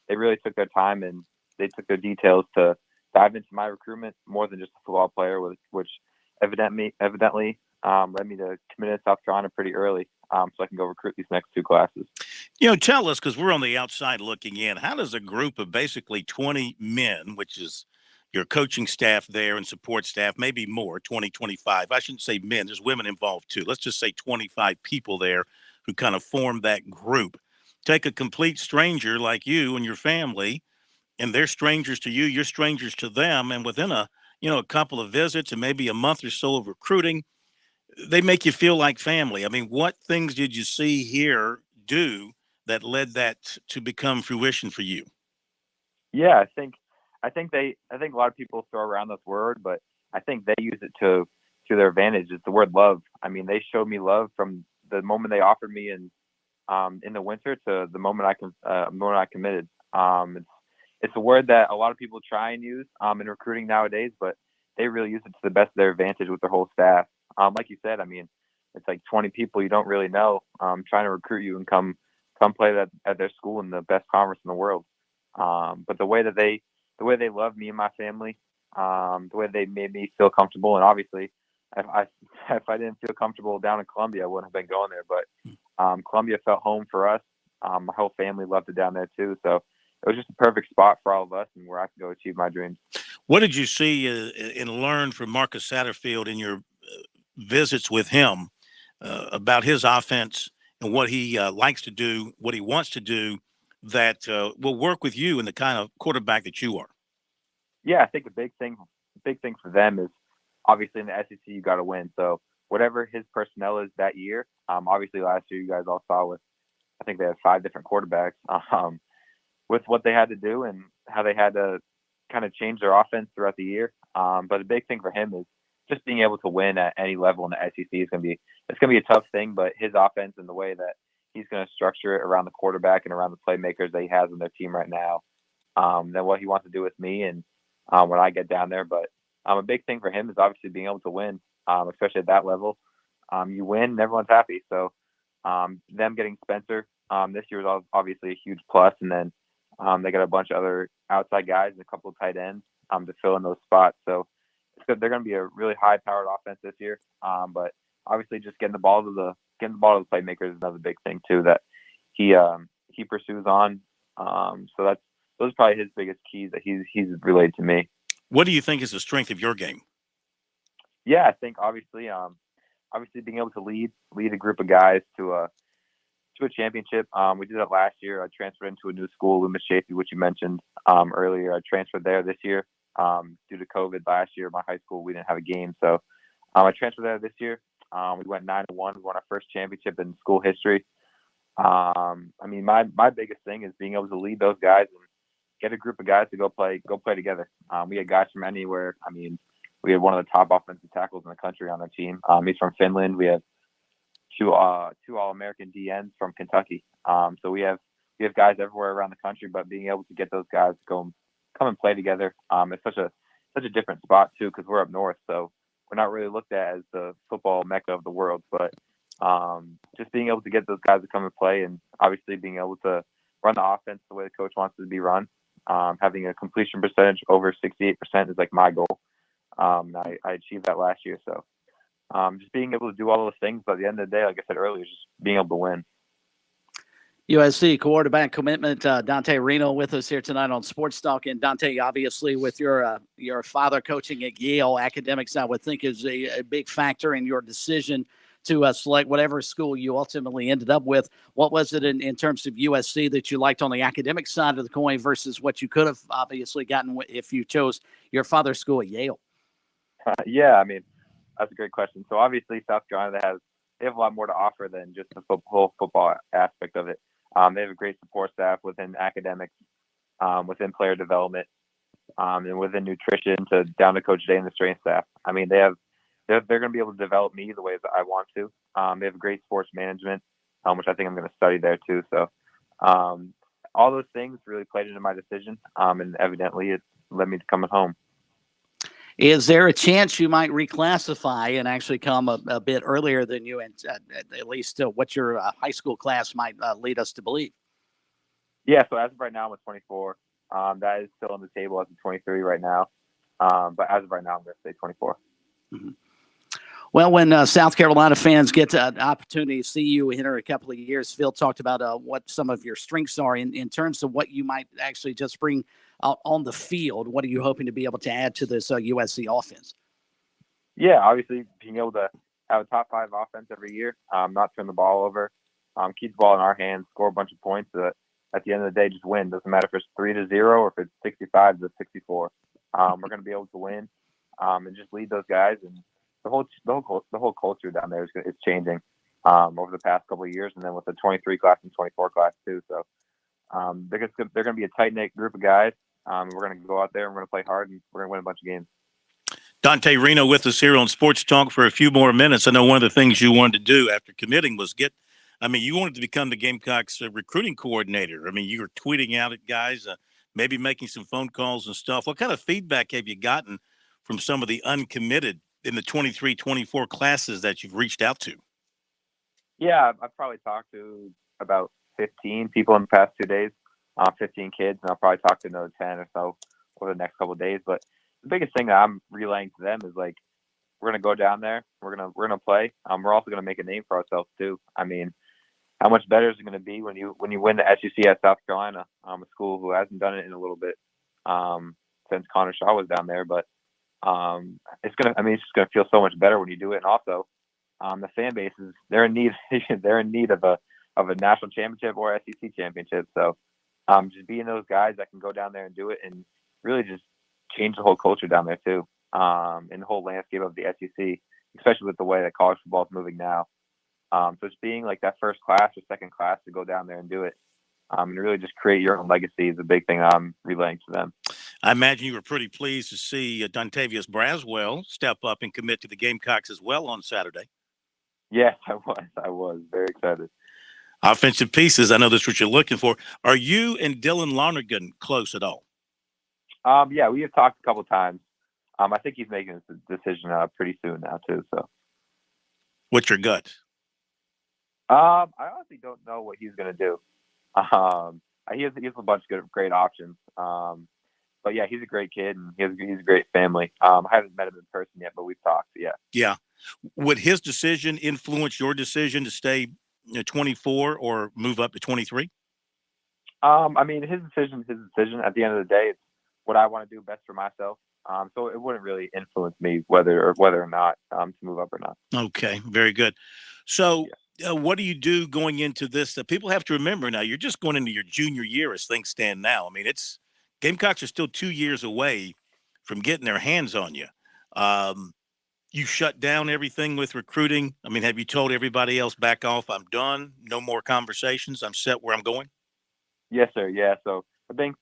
They really took their time and they took their details to dive into my recruitment more than just a football player, which evidently led me to commit to South Carolina pretty early so I can go recruit these next 2 classes. Tell us, because we're on the outside looking in, how does a group of basically 20 men, which is your coaching staff there and support staff, maybe more, 20, 25. I shouldn't say men. There's women involved too. Let's just say 25 people there who kind of form that group. Take a complete stranger like you and your family, and they're strangers to you, you're strangers to them. And within a couple of visits and maybe a month or so of recruiting, they make you feel like family. What things did you see here do that led that to become fruition for you? Yeah, I think I think a lot of people throw around this word, but I think they use it to their advantage. It's the word love. I mean, they showed me love from the moment they offered me in the winter to the moment I committed. It's a word that a lot of people try and use in recruiting nowadays, but they really use it to the best of their advantage with their whole staff. Like you said, I mean, it's like 20 people you don't really know trying to recruit you and come play at their school in the best conference in the world. But the way they love me and my family, the way they made me feel comfortable, and obviously, if I didn't feel comfortable down in Columbia, I wouldn't have been going there. But Columbia felt home for us. My whole family loved it down there too. So it was just a perfect spot for all of us, and where I could go achieve my dreams. What did you see and learn from Marcus Satterfield in your visits with him about his offense and what he likes to do, what he wants to do, that will work with you and the kind of quarterback that you are? Yeah, I think a big thing for them is obviously in the SEC you got to win. So whatever his personnel is that year, obviously last year you guys all saw with, I think they had 5 different quarterbacks, with what they had to do and how they had to kind of change their offense throughout the year. But a big thing for him is just being able to win at any level in the SEC is going to be a tough thing. But his offense and the way that he's going to structure it around the quarterback and around the playmakers that he has on their team right now, then what he wants to do with me and when I get down there. But a big thing for him is obviously being able to win, especially at that level. You win, and everyone's happy. So them getting Spencer this year was obviously a huge plus. And then they got a bunch of other outside guys and a couple of tight ends to fill in those spots. So it's good. They're going to be a really high-powered offense this year. But obviously, just getting the ball to the playmakers is another big thing too that he pursues on. So those are probably his biggest keys that he's relayed to me. What do you think is the strength of your game? Yeah, I think obviously being able to lead a group of guys to a championship. We did that last year. I transferred into a new school, Loomis Chaffee, which you mentioned earlier. I transferred there this year due to COVID. Last year, my high school, we didn't have a game, so I transferred there this year. We went 9-1. We won our first championship in school history. I mean, my biggest thing is being able to lead those guys and get a group of guys to go play together. We had guys from anywhere. I mean, we had one of the top offensive tackles in the country on our team. He's from Finland. We have two All-American DNs from Kentucky. So we have guys everywhere around the country, but being able to get those guys to come and play together, it's such a different spot too, because we're up north, so we're not really looked at as the football mecca of the world. But just being able to get those guys to come and play, and obviously being able to run the offense the way the coach wants it to be run, having a completion percentage over 68% is like my goal. And I achieved that last year. So just being able to do all those things, but at the end of the day, like I said earlier, just being able to win. USC quarterback commitment, Dante Reno with us here tonight on Sports Talk. And Dante, obviously with your father coaching at Yale, academics, I would think is a big factor in your decision to select whatever school you ultimately ended up with. What was it in terms of USC that you liked on the academic side of the coin versus what you could have obviously gotten if you chose your father's school at Yale? Yeah, I mean, that's a great question. So obviously South Carolina, they have a lot more to offer than just the whole football aspect of it. They have a great support staff within academics, within player development, and within nutrition to down to Coach Day and the strength staff. I mean, they're going to be able to develop me the way that I want to. They have great sports management, which I think I'm going to study there too. So all those things really played into my decision, and evidently it led me to coming home. Is there a chance you might reclassify and actually come a bit earlier than you, and at least what your high school class might lead us to believe? Yeah, so as of right now, I'm at 24. That is still on the table as of 23 right now. But as of right now, I'm going to say 24. Mm-hmm. Well, when South Carolina fans get an opportunity to see you in a couple of years, Phil talked about what some of your strengths are in terms of what you might actually just bring on the field. What are you hoping to be able to add to this USC offense? Yeah, obviously being able to have a top 5 offense every year, not turn the ball over, keep the ball in our hands, score a bunch of points. At the end of the day, just win. Doesn't matter if it's 3-0 or if it's 65-64. We're going to be able to win and just lead those guys. And the whole culture down there is changing over the past couple of years, and then with the 23 class and 24 class too. So they're going to be a tight knit group of guys. We're going to go out there and we're going to play hard and we're going to win a bunch of games. Dante Reno with us here on Sports Talk for a few more minutes. I know one of the things you wanted to do after committing was you wanted to become the Gamecocks recruiting coordinator. I mean, you were tweeting out at guys, maybe making some phone calls and stuff. What kind of feedback have you gotten from some of the uncommitted in the 23-24 classes that you've reached out to? Yeah, I've probably talked to about 15 people in the past 2 days, 15 kids, and I'll probably talk to another 10 or so over the next couple of days. But the biggest thing that I'm relaying to them is like, we're gonna go down there, we're gonna play. We're also gonna make a name for ourselves too. I mean, how much better is it gonna be when you win the SEC at South Carolina, a school who hasn't done it in a little bit since Connor Shaw was down there. But it's just gonna feel so much better when you do it. And also, the fan bases, they're in need of a national championship or SEC championship. So just being those guys that can go down there and do it and really just change the whole culture down there too, and the whole landscape of the SEC, especially with the way that college football is moving now. So it's being like that first class or second class to go down there and do it, and really just create your own legacy is a big thing I'm relaying to them. I imagine you were pretty pleased to see Dontavius Braswell step up and commit to the Gamecocks as well on Saturday. Yes, I was very excited. Offensive pieces, I know that's what you're looking for. Are you and Dylan Lonergan close at all? Yeah, we have talked a couple of times. I think he's making his decision pretty soon now too. So, what's your gut? I honestly don't know what he's going to do. He has a bunch of great options. But yeah, he's a great kid and he's a great family. I haven't met him in person yet, but we've talked. Yeah. Yeah. Would his decision influence your decision to stay 24 or move up to 23? I mean, his decision is his decision. At the end of the day, it's what I want to do best for myself. So it wouldn't really influence me whether or not to move up or not. Okay, very good. So what do you do going into this? People have to remember now, you're just going into your junior year as things stand now. I mean, Gamecocks are still 2 years away from getting their hands on you. You shut down everything with recruiting. I mean, have you told everybody else back off? I'm done. No more conversations. I'm set where I'm going. Yes, sir. Yeah. So a big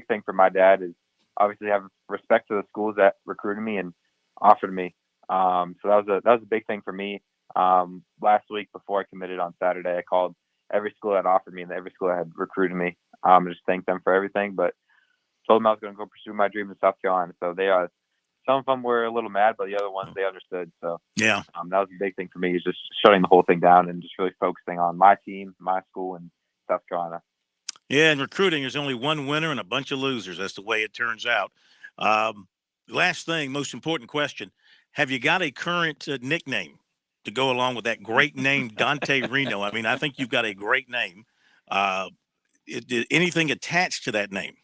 thing for my dad is obviously have respect to the schools that recruited me and offered me. So that was a big thing for me. Last week before I committed on Saturday, I called every school that offered me and every school that had recruited me. Just thanked them for everything, but told them I was going to go pursue my dream in South Carolina. So they are. Some of them were a little mad, but the other ones, they understood. So yeah, that was a big thing for me, is just shutting the whole thing down and just really focusing on my team, my school, and South Carolina. Yeah, in recruiting, there's only one winner and a bunch of losers. That's the way it turns out. Last thing, most important question. Have you got a current nickname to go along with that great name, Dante Reno? I mean, I think you've got a great name. Did anything attached to that name?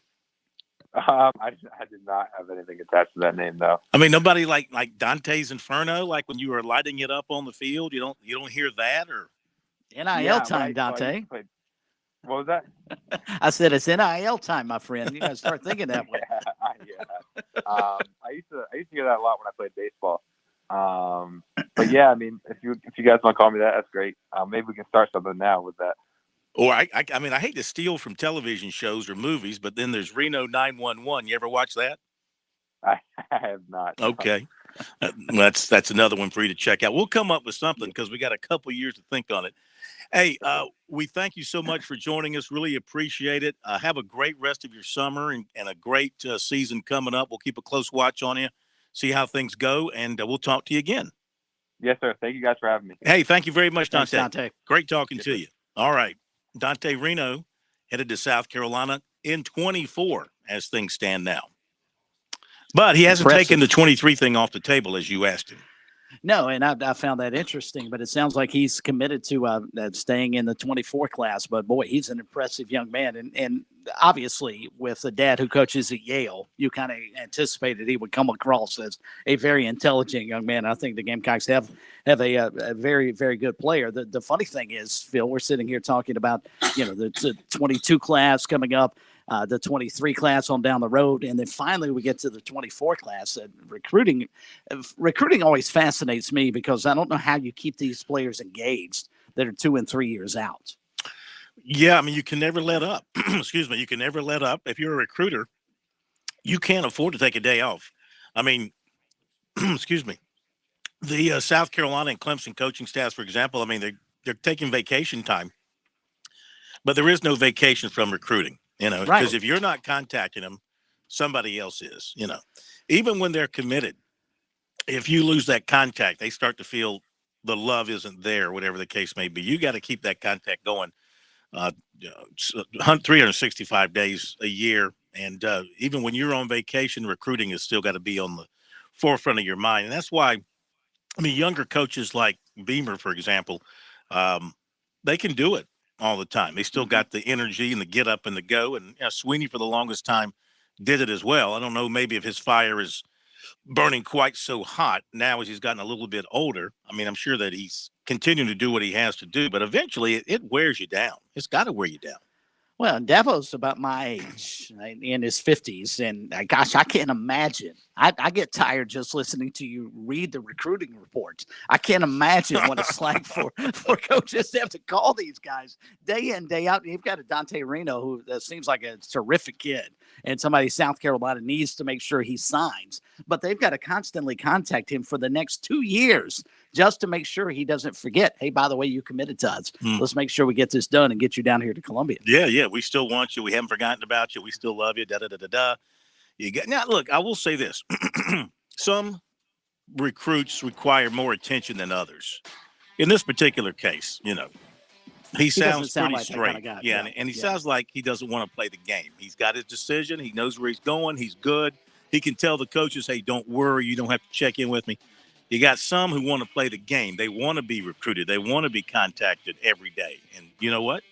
I did not have anything attached to that name, though. I mean, nobody like Dante's Inferno, like when you were lighting it up on the field. You don't hear that, or NIL time, Dante. What was that? I said it's NIL time, my friend. You got to start thinking that way. I used to hear that a lot when I played baseball. But yeah, I mean, if you guys want to call me that, that's great. Maybe we can start something now with that. Or I mean, I hate to steal from television shows or movies, but then there's Reno 911. You ever watch that? I have not. Okay. That's another one for you to check out. We'll come up with something because we got a couple years to think on it. Hey, we thank you so much for joining us. Really appreciate it. Have a great rest of your summer and a great season coming up. We'll keep a close watch on you, see how things go, and we'll talk to you again. Yes, sir. Thank you guys for having me. Hey, thank you very much, Dante. Thanks, Dante. Great talking to you. All right. Dante Reno headed to South Carolina in 24 as things stand now. But he hasn't taken the 23 thing off the table, as you asked him. No, and I found that interesting, but it sounds like he's committed to staying in the 24 class. But, boy, he's an impressive young man. And obviously, with a dad who coaches at Yale, you kind of anticipated he would come across as a very intelligent young man. I think the Gamecocks have a very, very good player. The funny thing is, Phil, we're sitting here talking about, the 22 class coming up, the 23 class on down the road, and then finally we get to the 24 class. Recruiting always fascinates me because I don't know how you keep these players engaged that are 2 and 3 years out. Yeah, I mean, you can never let up. Excuse me, you can never let up. If you're a recruiter, you can't afford to take a day off. I mean, excuse me. The South Carolina and Clemson coaching staffs, for example, I mean, they're taking vacation time, but there is no vacation from recruiting, because Right. if you're not contacting them, somebody else is, even when they're committed. If you lose that contact, they start to feel the love isn't there, whatever the case may be. You got to keep that contact going, 365 days a year. And even when you're on vacation, recruiting has still got to be on the forefront of your mind. And that's why, I mean, younger coaches like Beamer, for example, they can do it all the time. They still got the energy and the get up and the go. And Sweeney, for the longest time, did it as well. I don't know, maybe if his fire is burning quite so hot now as he's gotten a little bit older. I mean, I'm sure that he's continuing to do what he has to do, but eventually it wears you down. It's got to wear you down. Well, Devo's about my age, right, in his 50s. And gosh, I can't imagine. I get tired just listening to you read the recruiting reports. I can't imagine what it's like for coaches to have to call these guys day in, day out. You've got a Dante Reno who seems like a terrific kid, and somebody South Carolina needs to make sure he signs. But they've got to constantly contact him for the next 2 years just to make sure he doesn't forget, hey, by the way, you committed to us. Let's make sure we get this done and get you down here to Columbia. Yeah. We still want you. We haven't forgotten about you. We still love you. Da-da-da-da-da. Now, look, I will say this. Some recruits require more attention than others. In this particular case, he sounds sound pretty like that straight. kind of guy. Yeah, and he sounds like he doesn't want to play the game. He's got his decision. He knows where he's going. He's good. He can tell the coaches, hey, don't worry. You don't have to check in with me. You got some who want to play the game. They want to be recruited. They want to be contacted every day. And you know what?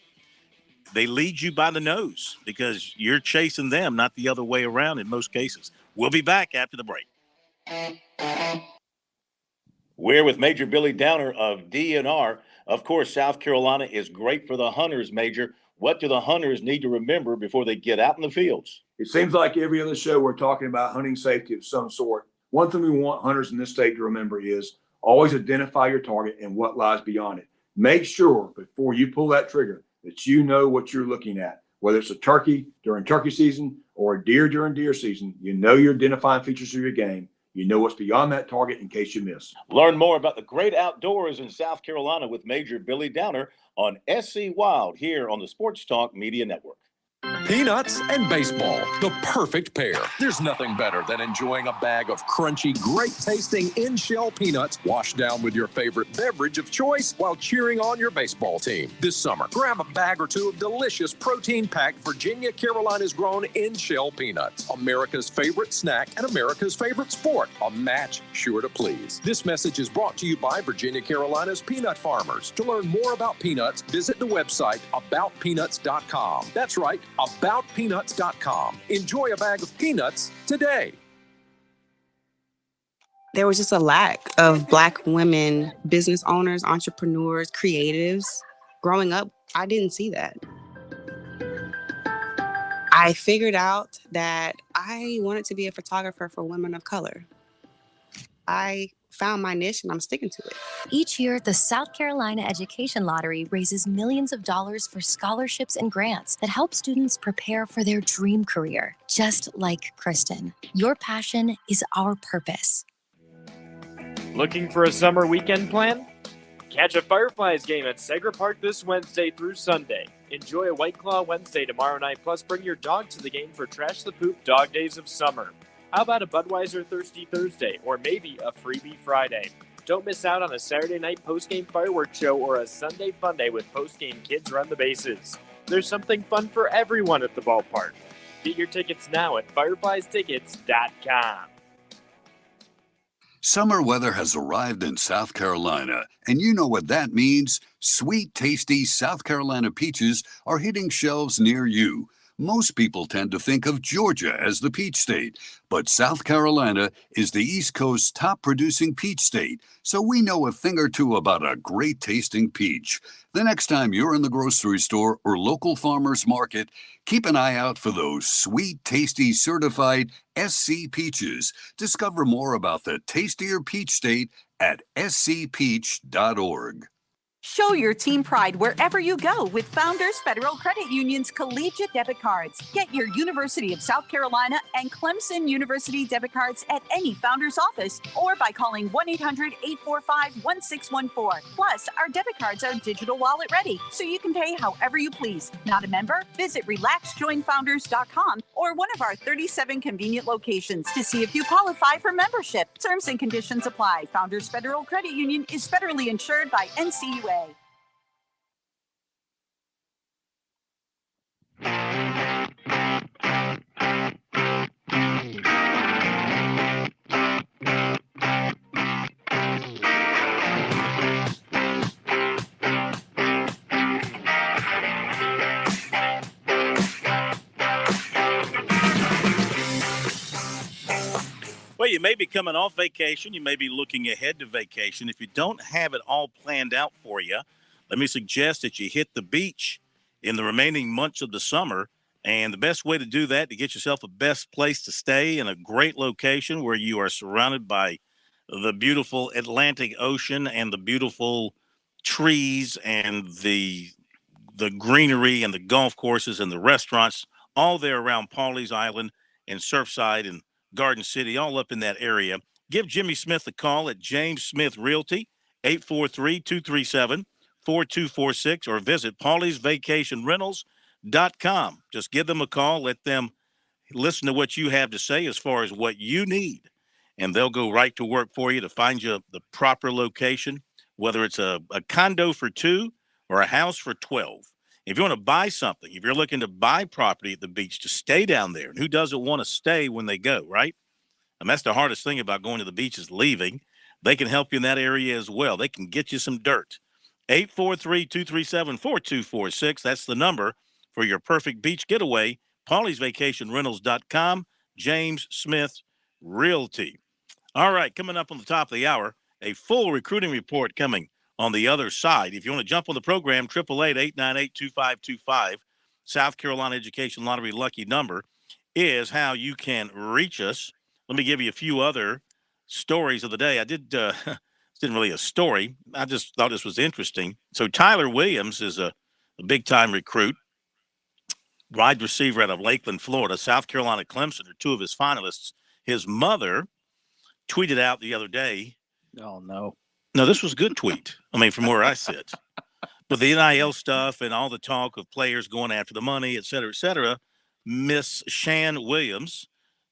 They lead you by the nose because you're chasing them, not the other way around in most cases. We'll be back after the break. We're with Major Billy Downer of DNR. Of course, South Carolina is great for the hunters, Major. What do the hunters need to remember before they get out in the fields? It seems like every other show we're talking about hunting safety of some sort. One thing we want hunters in this state to remember is always identify your target and what lies beyond it. Make sure before you pull that trigger that you know what you're looking at. Whether it's a turkey during turkey season or a deer during deer season, you know you're identifying features of your game. You know what's beyond that target in case you miss. Learn more about the great outdoors in South Carolina with Major Billy Downer on SC Wild here on the Sports Talk Media Network. Peanuts and baseball, the perfect pair. There's nothing better than enjoying a bag of crunchy, great-tasting in-shell peanuts washed down with your favorite beverage of choice while cheering on your baseball team. This summer, grab a bag or two of delicious protein-packed Virginia Carolina's grown in-shell peanuts. America's favorite snack and America's favorite sport. A match sure to please. This message is brought to you by Virginia Carolina's peanut farmers. To learn more about peanuts, visit the website aboutpeanuts.com. That's right, aboutpeanuts.com. Enjoy a bag of peanuts today. There was just a lack of Black women, business owners, entrepreneurs, creatives. Growing up, I didn't see that. I figured out that I wanted to be a photographer for women of color. I found my niche and I'm sticking to it. Each year, the South Carolina Education Lottery raises millions of dollars for scholarships and grants that help students prepare for their dream career. Just like Kristen, your passion is our purpose. Looking for a summer weekend plan? Catch a Fireflies game at Segra Park this Wednesday through Sunday. Enjoy a White Claw Wednesday tomorrow night, plus bring your dog to the game for Trash the Poop Dog Days of Summer. How about a Budweiser Thirsty Thursday, or maybe a Freebie Friday? Don't miss out on a Saturday night postgame fireworks show or a Sunday fun day with postgame Kids Run the Bases. There's something fun for everyone at the ballpark. Get your tickets now at firefliestickets.com. Summer weather has arrived in South Carolina, and you know what that means. Sweet, tasty South Carolina peaches are hitting shelves near you. Most people tend to think of Georgia as the peach state, but South Carolina is the East Coast's top producing peach state, so we know a thing or two about a great tasting peach. The next time you're in the grocery store or local farmer's market, keep an eye out for those sweet, tasty, certified SC peaches. Discover more about the tastier peach state at scpeach.org. Show your team pride wherever you go with Founders Federal Credit Union's collegiate debit cards. Get your University of South Carolina and Clemson University debit cards at any Founders office or by calling 1-800-845-1614. Plus, our debit cards are digital wallet ready, so you can pay however you please. Not a member? Visit relaxjoinfounders.com or one of our 37 convenient locations to see if you qualify for membership. Terms and conditions apply. Founders Federal Credit Union is federally insured by NCUA. Well, you may be coming off vacation. You may be looking ahead to vacation. If you don't have it all planned out for you, let me suggest that you hit the beach in the remaining months of the summer. And the best way to do that, to get yourself a best place to stay in a great location where you are surrounded by the beautiful Atlantic Ocean and the beautiful trees and the greenery and the golf courses and the restaurants, all there around Pawleys Island and Surfside and Garden City, all up in that area. Give Jimmy Smith a call at James Smith Realty, 843-237-4246, or visit PawleysVacationRentals.com. Just give them a call. Let them listen to what you have to say as far as what you need, and they'll go right to work for you to find you the proper location, whether it's a condo for 2 or a house for 12. If you want to buy something, if you're looking to buy property at the beach to stay down there, and who doesn't want to stay when they go, right? And that's the hardest thing about going to the beach is leaving. They can help you in that area as well. They can get you some dirt. 843-237-4246. That's the number for your perfect beach getaway. PawleysVacationRentals.com. James Smith Realty. All right, coming up on the top of the hour, a full recruiting report coming on the other side. If you want to jump on the program, 888-898-2525. South Carolina Education Lottery lucky number is how you can reach us. Let me give you a few other stories of the day. It's didn't really a story. I just thought this was interesting. So Tyler Williams is a big-time recruit, wide receiver out of Lakeland, Florida. South Carolina, Clemson are two of his finalists. His mother tweeted out the other day. Oh, no. No, this was a good tweet. I mean, from where I sit. With the NIL stuff and all the talk of players going after the money, et cetera, Miss Shan Williams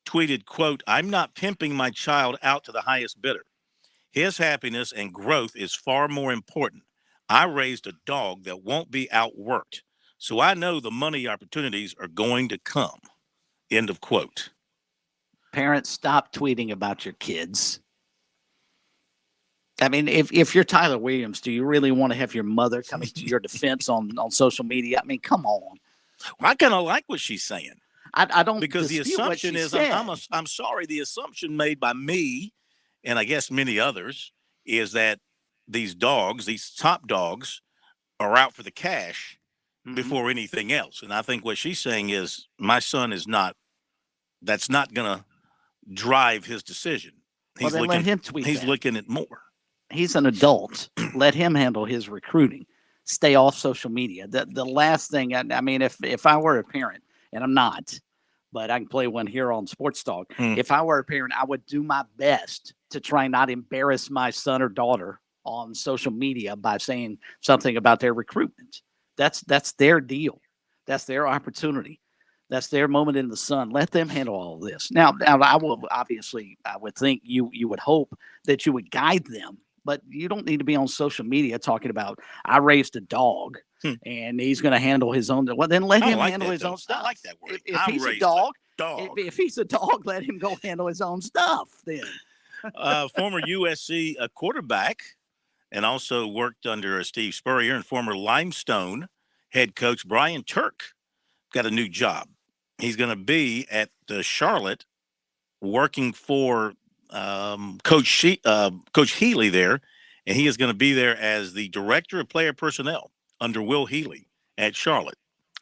tweeted, quote, "I'm not pimping my child out to the highest bidder. His happiness and growth is far more important. I raised a dog that won't be outworked. So I know the money opportunities are going to come." End of quote. Parents, stop tweeting about your kids. I mean, if you're Tyler Williams, do you really want to have your mother coming to your defense on social media? I mean, come on. Well, I kind of like what she's saying. I don't, because the assumption is, I'm sorry, the assumption made by me, and I guess many others, is that these dogs, these top dogs, are out for the cash before anything else. And I think what she's saying is, my son is not. That's not going to drive his decision. Well, then let him tweet. He's looking at more. He's an adult. Let him handle his recruiting. Stay off social media. The last thing, I mean, if I were a parent, and I'm not, but I can play one here on Sports Talk. If I were a parent, I would do my best to try not embarrass my son or daughter on social media by saying something about their recruitment. That's their deal. That's their opportunity. That's their moment in the sun. Let them handle all of this. Now I would think you would hope that you would guide them, but you don't need to be on social media talking about, I raised a dog and he's going to handle his own. Well, then let him handle his own stuff. I like that word. If he's a dog, if he's a dog, let him go handle his own stuff then. Former USC quarterback and also worked under Steve Spurrier, and former Limestone head coach Brian Turk got a new job. He's going to be at Charlotte working for Coach Healy there, and he is going to be there as the director of player personnel under Will Healy at Charlotte.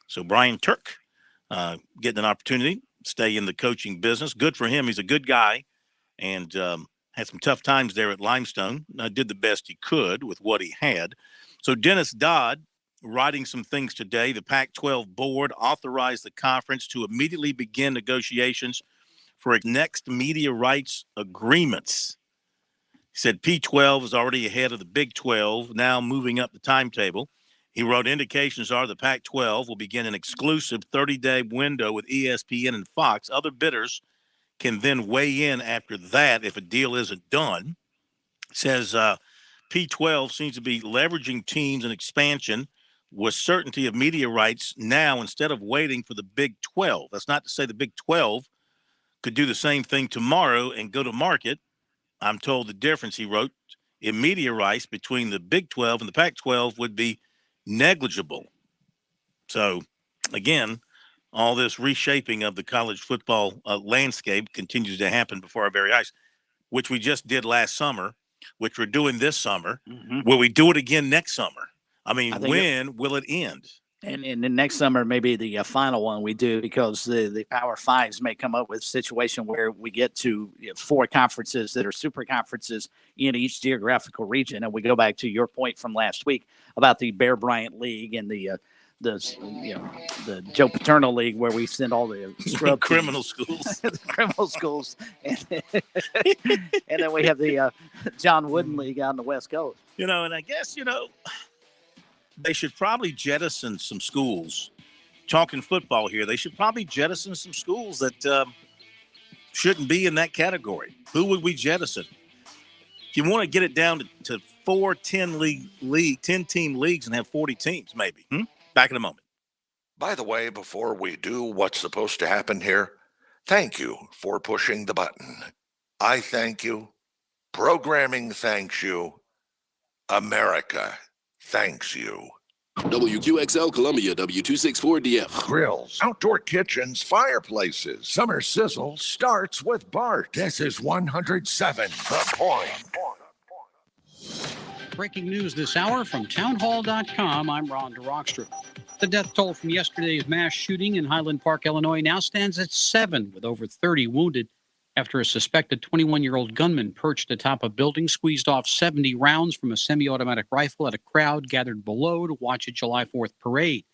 So Brian Turk getting an opportunity to stay in the coaching business. Good for him. He's a good guy and had some tough times there at Limestone. Did the best he could with what he had. So Dennis Dodd, writing some things today, the Pac-12 board authorized the conference to immediately begin negotiations for next media rights agreements. He said P-12 is already ahead of the Big 12, now moving up the timetable. He wrote, indications are the Pac-12 will begin an exclusive 30-day window with ESPN and Fox. Other bidders can then weigh in after that if a deal isn't done. He says P-12 seems to be leveraging teams and expansion with certainty of media rights now instead of waiting for the Big 12. That's not to say the Big 12 could do the same thing tomorrow and go to market. I'm told the difference, he wrote, in media rights between the Big 12 and the Pac-12 would be negligible. So, again, all this reshaping of the college football landscape continues to happen before our very eyes, which we just did last summer, which we're doing this summer. Will we do it again next summer? I mean, when will it end? And the next summer, maybe the final one we do, because the Power Fives may come up with a situation where we get to 4 conferences that are super conferences in each geographical region. And we go back to your point from last week about the Bear Bryant League and the Joe Paterno League, where we send all the scrub criminal schools, the criminal schools, and then we have the John Wooden League out on the West Coast. And I guess they should probably jettison some schools. Talking football here, they should probably jettison some schools that shouldn't be in that category. Who would we jettison? If you want to get it down to 4 10-team leagues and have 40 teams, maybe. Back in a moment. By the way, before we do what's supposed to happen here, thank you for pushing the button. I thank you. Programming thanks you. America thanks you. WQXL Columbia, W264DF. Grills, outdoor kitchens, fireplaces. Summer sizzle starts with Bart. This is 107 The Point. Breaking news this hour from townhall.com. I'm Ron DeRockstra. The death toll from yesterday's mass shooting in Highland Park, Illinois, now stands at 7, with over 30 wounded after a suspected 21-year-old gunman perched atop a building squeezed off 70 rounds from a semi-automatic rifle at a crowd gathered below to watch a July 4th parade.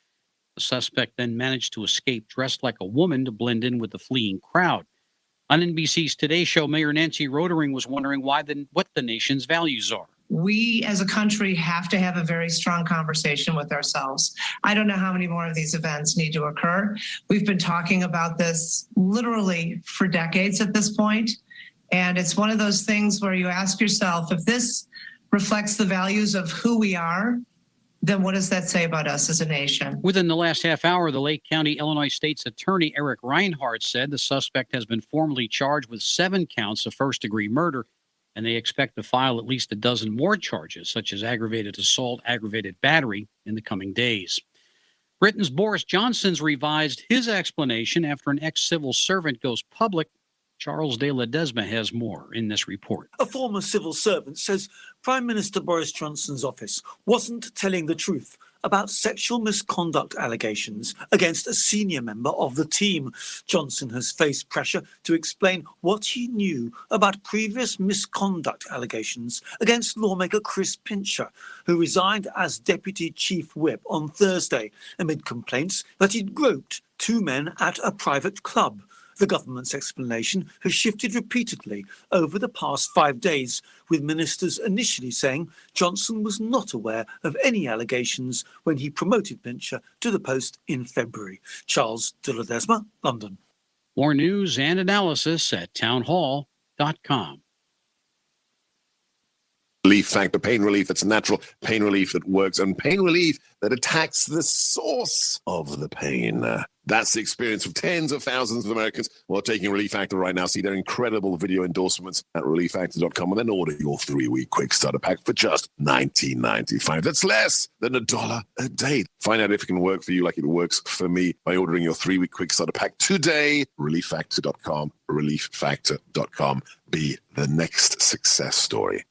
The suspect then managed to escape dressed like a woman to blend in with the fleeing crowd. On NBC's Today Show, Mayor Nancy Rotering was wondering what the nation's values are. We as a country have to have a very strong conversation with ourselves. I don't know how many more of these events need to occur. We've been talking about this literally for decades at this point. And it's one of those things where you ask yourself, if this reflects the values of who we are, then what does that say about us as a nation? Within the last half hour, the Lake County, Illinois State's Attorney Eric Reinhardt said the suspect has been formally charged with 7 counts of first-degree murder, and they expect to file at least a dozen more charges, such as aggravated assault, aggravated battery, in the coming days. Britain's Boris Johnson's revised his explanation after an ex-civil servant goes public. Charles de Ledesma has more in this report. A former civil servant says Prime Minister Boris Johnson's office wasn't telling the truth about sexual misconduct allegations against a senior member of the team. Johnson has faced pressure to explain what he knew about previous misconduct allegations against lawmaker Chris Pincher, who resigned as Deputy Chief Whip on Thursday amid complaints that he'd groped 2 men at a private club. The government's explanation has shifted repeatedly over the past 5 days, with ministers initially saying Johnson was not aware of any allegations when he promoted Pincher to the post in February. Charles de Ledesma, London. More news and analysis at townhall.com. Relief Factor, pain relief that's natural, pain relief that works, and pain relief that attacks the source of the pain. That's the experience of tens of thousands of Americans who are taking Relief Factor right now. See their incredible video endorsements at relieffactor.com, and then order your 3-week quick starter pack for just $19.95. That's less than $1 a day. Find out if it can work for you like it works for me by ordering your 3-week quick starter pack today. Relieffactor.com, relieffactor.com. Be the next success story.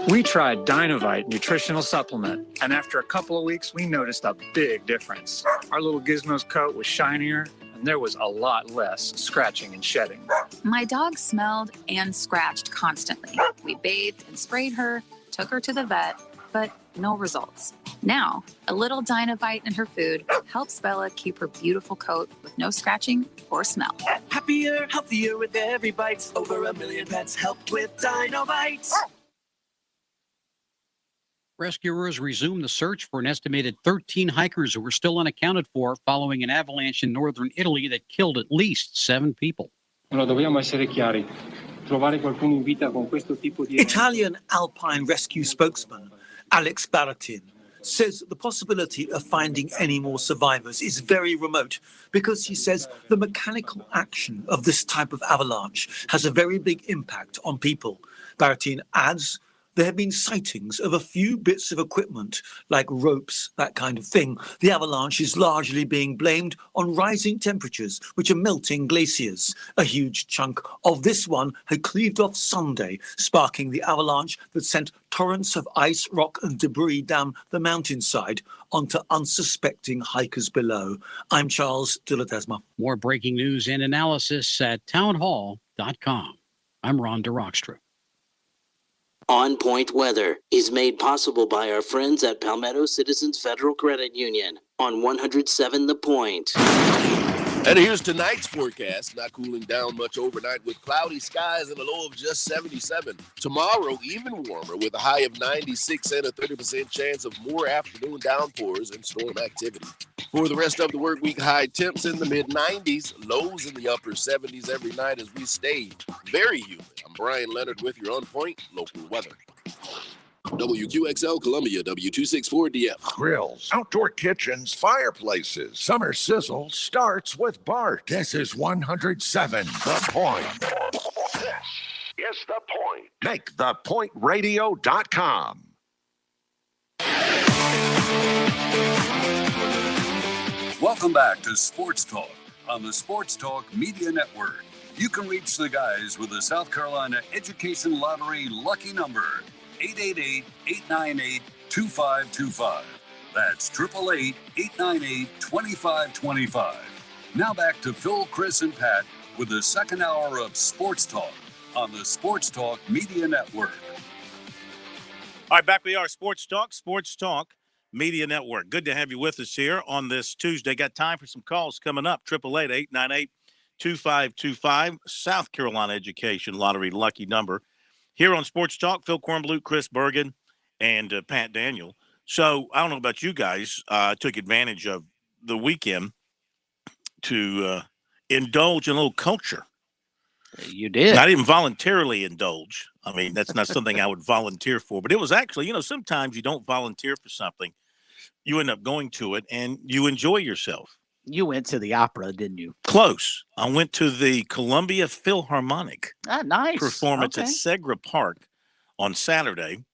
We tried Dynovite nutritional supplement, and after a couple of weeks, we noticed a big difference. Our little Gizmo's coat was shinier, and there was a lot less scratching and shedding. My dog smelled and scratched constantly. We bathed and sprayed her, took her to the vet, but no results. Now, a little Dynavite in her food helps Bella keep her beautiful coat with no scratching or smell. Happier, healthier with every bite. Over 1 million pets helped with Dynavite. Rescuers resumed the search for an estimated 13 hikers who were still unaccounted for following an avalanche in northern Italy that killed at least 7 people. Italian Alpine Rescue spokesman Alex Baratin says the possibility of finding any more survivors is very remote because he says the mechanical action of this type of avalanche has a very big impact on people. Baratin adds there have been sightings of a few bits of equipment like ropes, that kind of thing. The avalanche is largely being blamed on rising temperatures, which are melting glaciers. A huge chunk of this one had cleaved off Sunday, sparking the avalanche that sent torrents of ice, rock and debris down the mountainside onto unsuspecting hikers below. I'm Charles de Ledesma. More breaking news and analysis at townhall.com. I'm Ron DeRockstra. On Point Weather is made possible by our friends at Palmetto Citizens Federal Credit Union on 107 The Point. And here's tonight's forecast. Not cooling down much overnight with cloudy skies and a low of just 77. Tomorrow, even warmer with a high of 96 and a 30% chance of more afternoon downpours and storm activity. For the rest of the work week, high temps in the mid-90s, lows in the upper 70s every night as we stay very humid. I'm Brian Leonard with your On Point local weather. WQXL Columbia, W264DF. Grills, outdoor kitchens, fireplaces. Summer sizzle starts with Bart. This is 107 The Point. This is The Point. Make thepointradio.com. Welcome back to Sports Talk on the Sports Talk Media Network. You can reach the guys with the South Carolina Education Lottery lucky number, 888-898-2525. That's 888-898-2525. Now back to Phil, Chris, and Pat with the second hour of Sports Talk on the Sports Talk Media Network. All right, back we are. Sports Talk Media Network. Good to have you with us here on this Tuesday. Got time for some calls coming up. 888-898-2525. South Carolina Education Lottery lucky number. Here on Sports Talk, Phil Kornblut, Chris Bergen, and Pat Daniel. So I don't know about you guys. I took advantage of the weekend to indulge in a little culture. You did. I didn't voluntarily indulge. I mean, that's not something I would volunteer for. But it was actually, sometimes you don't volunteer for something. You end up going to it, and you enjoy yourself. You went to the opera, didn't you? Close. I went to the Columbia Philharmonic nice performance at Segra Park on Saturday.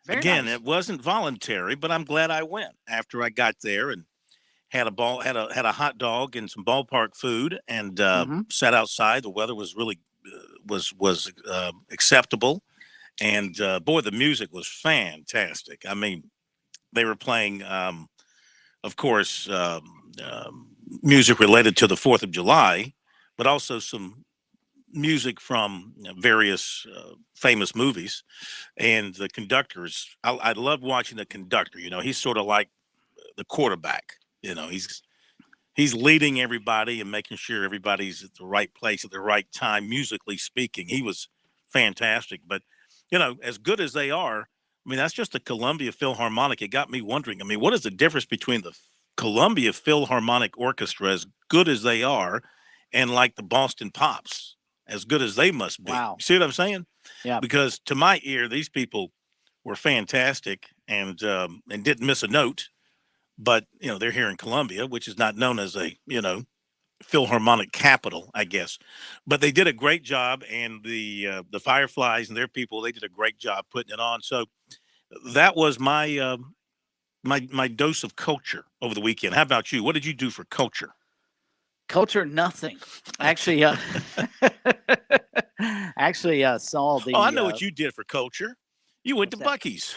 Very Again, nice. It wasn't voluntary, but I'm glad I went after I got there and had a hot dog and some ballpark food and sat outside. The weather was really was acceptable, and boy, the music was fantastic. I mean, they were playing, of course, music related to the 4th of July, but also some music from various famous movies. And the conductors, I love watching the conductor. He's sort of like the quarterback. He's leading everybody and making sure everybody's at the right place at the right time, musically speaking. He was fantastic. But, as good as they are, I mean, that's just the Columbia Philharmonic. It got me wondering, what is the difference between the Columbia Philharmonic Orchestra, as good as they are, and like the Boston Pops, as good as they must be? Wow. See what I'm saying? Yeah. Because to my ear, these people were fantastic and didn't miss a note. But, they're here in Columbia, which is not known as a, Philharmonic capital, I guess. But they did a great job, and the Fireflies and their people, they did a great job putting it on. So that was my my dose of culture over the weekend. How about you? What did you do for culture? Culture, nothing. Actually, saw the. Oh, I know what you did for culture. You went to Buc-ee's.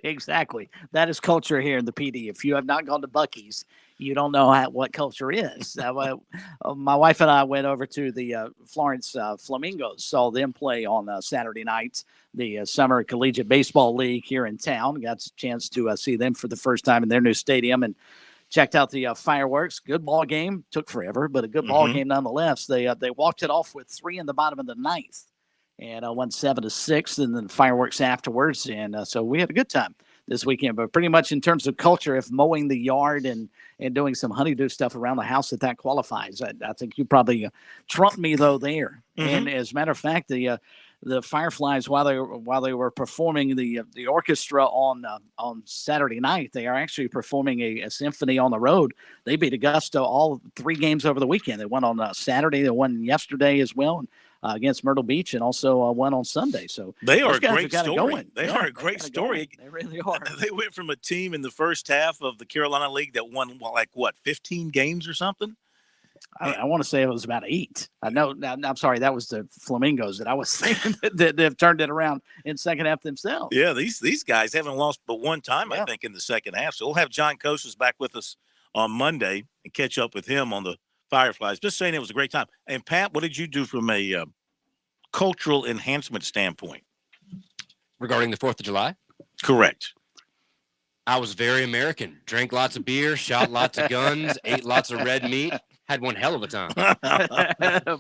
Exactly. That is culture here in the PD. If you have not gone to Buc-ee's, you don't know what culture is. My wife and I went over to the Florence Flamingos, saw them play on Saturday nights, the Summer Collegiate Baseball League here in town. Got a chance to see them for the first time in their new stadium and checked out the fireworks. Good ball game. Took forever, but a good ball game nonetheless. They walked it off with 3 in the bottom of the 9th and won 7-6, and then fireworks afterwards. And so we had a good time this weekend. But pretty much in terms of culture, if mowing the yard and doing some honeydew stuff around the house, that qualifies. I think you probably trumped me though there. And as a matter of fact, the Fireflies, while they were performing the orchestra on Saturday night, they are actually performing a symphony on the road. They beat Augusta all 3 games over the weekend. They won on Saturday. They won yesterday as well. Against Myrtle Beach, and also one on Sunday. So they are a great story. They are a great story. They really are. They went from a team in the first half of the Carolina League that won 15 games or something. I want to say it was about 8. I know. I'm sorry, that was the Flamingos that I was thinking that they've turned it around in second half themselves. Yeah, these guys haven't lost but one time, I think, in the second half. So we'll have John Kosas back with us on Monday and catch up with him on the Fireflies. Just saying it was a great time. And Pat, what did you do from a cultural enhancement standpoint? Regarding the 4th of July? Correct. I was very American. Drank lots of beer, shot lots of guns, ate lots of red meat. Had one hell of a time.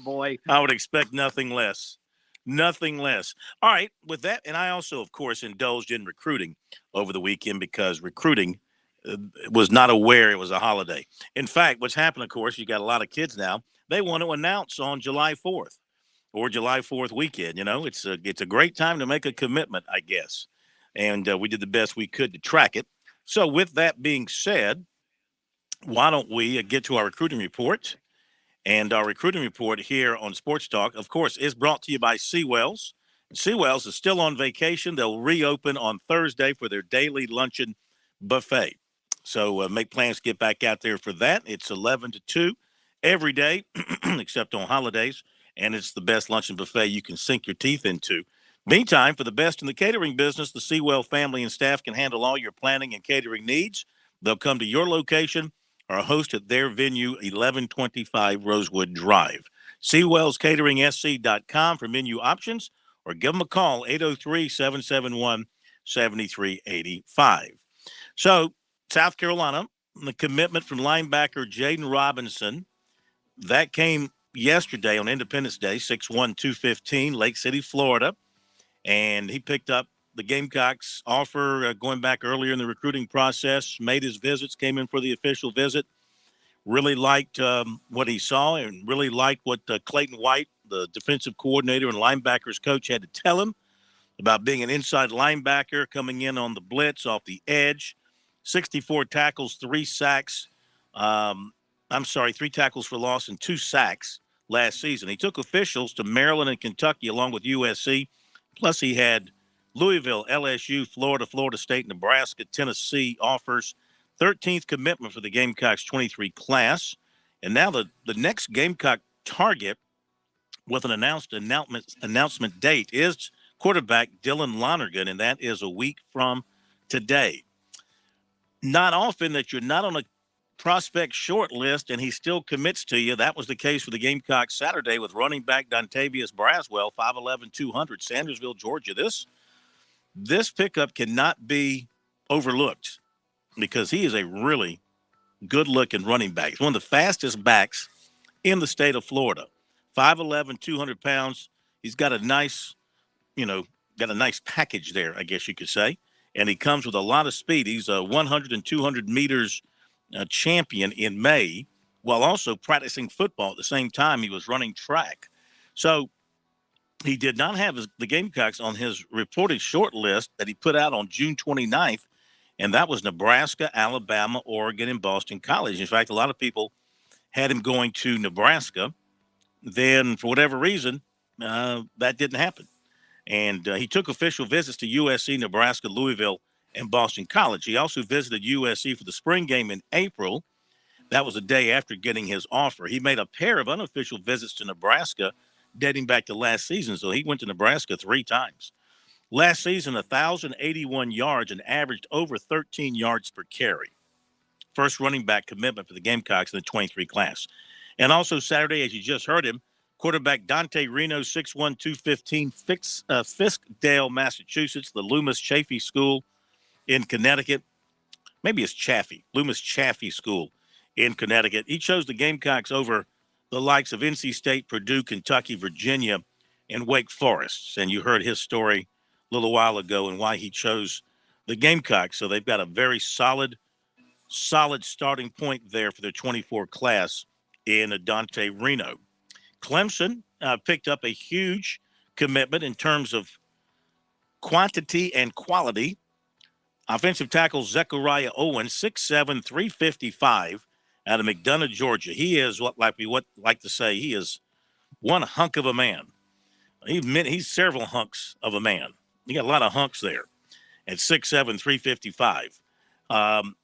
Boy. I would expect nothing less. Nothing less. All right. With that, and I also, of course, indulged in recruiting over the weekend because recruiting was not aware it was a holiday. In fact, what's happened, of course, you got a lot of kids now. They want to announce on July 4th or July 4th weekend. You know, it's a great time to make a commitment, I guess. And we did the best we could to track it. So with that being said, why don't we get to our recruiting report? And our recruiting report here on Sports Talk, of course, is brought to you by Seawells. Seawells is still on vacation. They'll reopen on Thursday for their daily luncheon buffet. So make plans to get back out there for that. It's 11 to 2 every day, except on holidays. And it's the best luncheon buffet you can sink your teeth into. Meantime, for the best in the catering business, the Sewell family and staff can handle all your planning and catering needs. They'll come to your location or host at their venue, 1125 Rosewood Drive. SewellsCateringSC.com for menu options, or give them a call, 803-771-7385. So, South Carolina, the commitment from linebacker Jaden Robinson, that came yesterday on Independence Day, 6'1", 215, Lake City, Florida. And he picked up the Gamecocks offer going back earlier in the recruiting process, made his visits, came in for the official visit, really liked what he saw and really liked what Clayton White, the defensive coordinator and linebackers coach, had to tell him about being an inside linebacker coming in on the blitz off the edge. 64 tackles, 3 sacks. 3 tackles for loss and 2 sacks last season. He took officials to Maryland and Kentucky along with USC. Plus he had Louisville, LSU, Florida, Florida State, Nebraska, Tennessee offers. 13th commitment for the Gamecocks 23 class. And now the next Gamecock target with an announcement date is quarterback Dylan Lonergan, and that is a week from today. Not often that you're not on a prospect short list and he still commits to you. That was the case for the Gamecocks Saturday with running back Dontavius Braswell, 5'11", 200, Sandersville, Georgia. This pickup cannot be overlooked because he is a really good-looking running back. He's one of the fastest backs in the state of Florida. 5'11", 200 pounds. He's got a nice, package there, I guess you could say. And he comes with a lot of speed. He's a 100 and 200 meters champion in May, while also practicing football at the same time he was running track. So he did not have the Gamecocks on his reported short list that he put out on June 29th, and that was Nebraska, Alabama, Oregon, and Boston College. In fact, a lot of people had him going to Nebraska. Then, for whatever reason, that didn't happen. And he took official visits to USC, Nebraska, Louisville, and Boston College. He also visited USC for the spring game in April. That was a day after getting his offer. He made a pair of unofficial visits to Nebraska dating back to last season. So he went to Nebraska 3 times. Last season, 1,081 yards and averaged over 13 yards per carry. first running back commitment for the Gamecocks in the 23 class. And also Saturday, as you just heard him, quarterback Dante Reno, 6'1", 215, Fiskdale, Massachusetts, the Loomis Chaffee School in Connecticut. Maybe it's Chaffee, Loomis Chaffee School in Connecticut. He chose the Gamecocks over the likes of NC State, Purdue, Kentucky, Virginia, and Wake Forest. And you heard his story a little while ago and why he chose the Gamecocks. So they've got a very solid starting point there for their 24 class in Dante Reno. Clemson picked up a huge commitment in terms of quantity and quality. Offensive tackle Zechariah Owen, 6'7", 355, out of McDonough, Georgia. He is what we like to say, he is one hunk of a man. He's several hunks of a man. You got a lot of hunks there at 6'7", 355.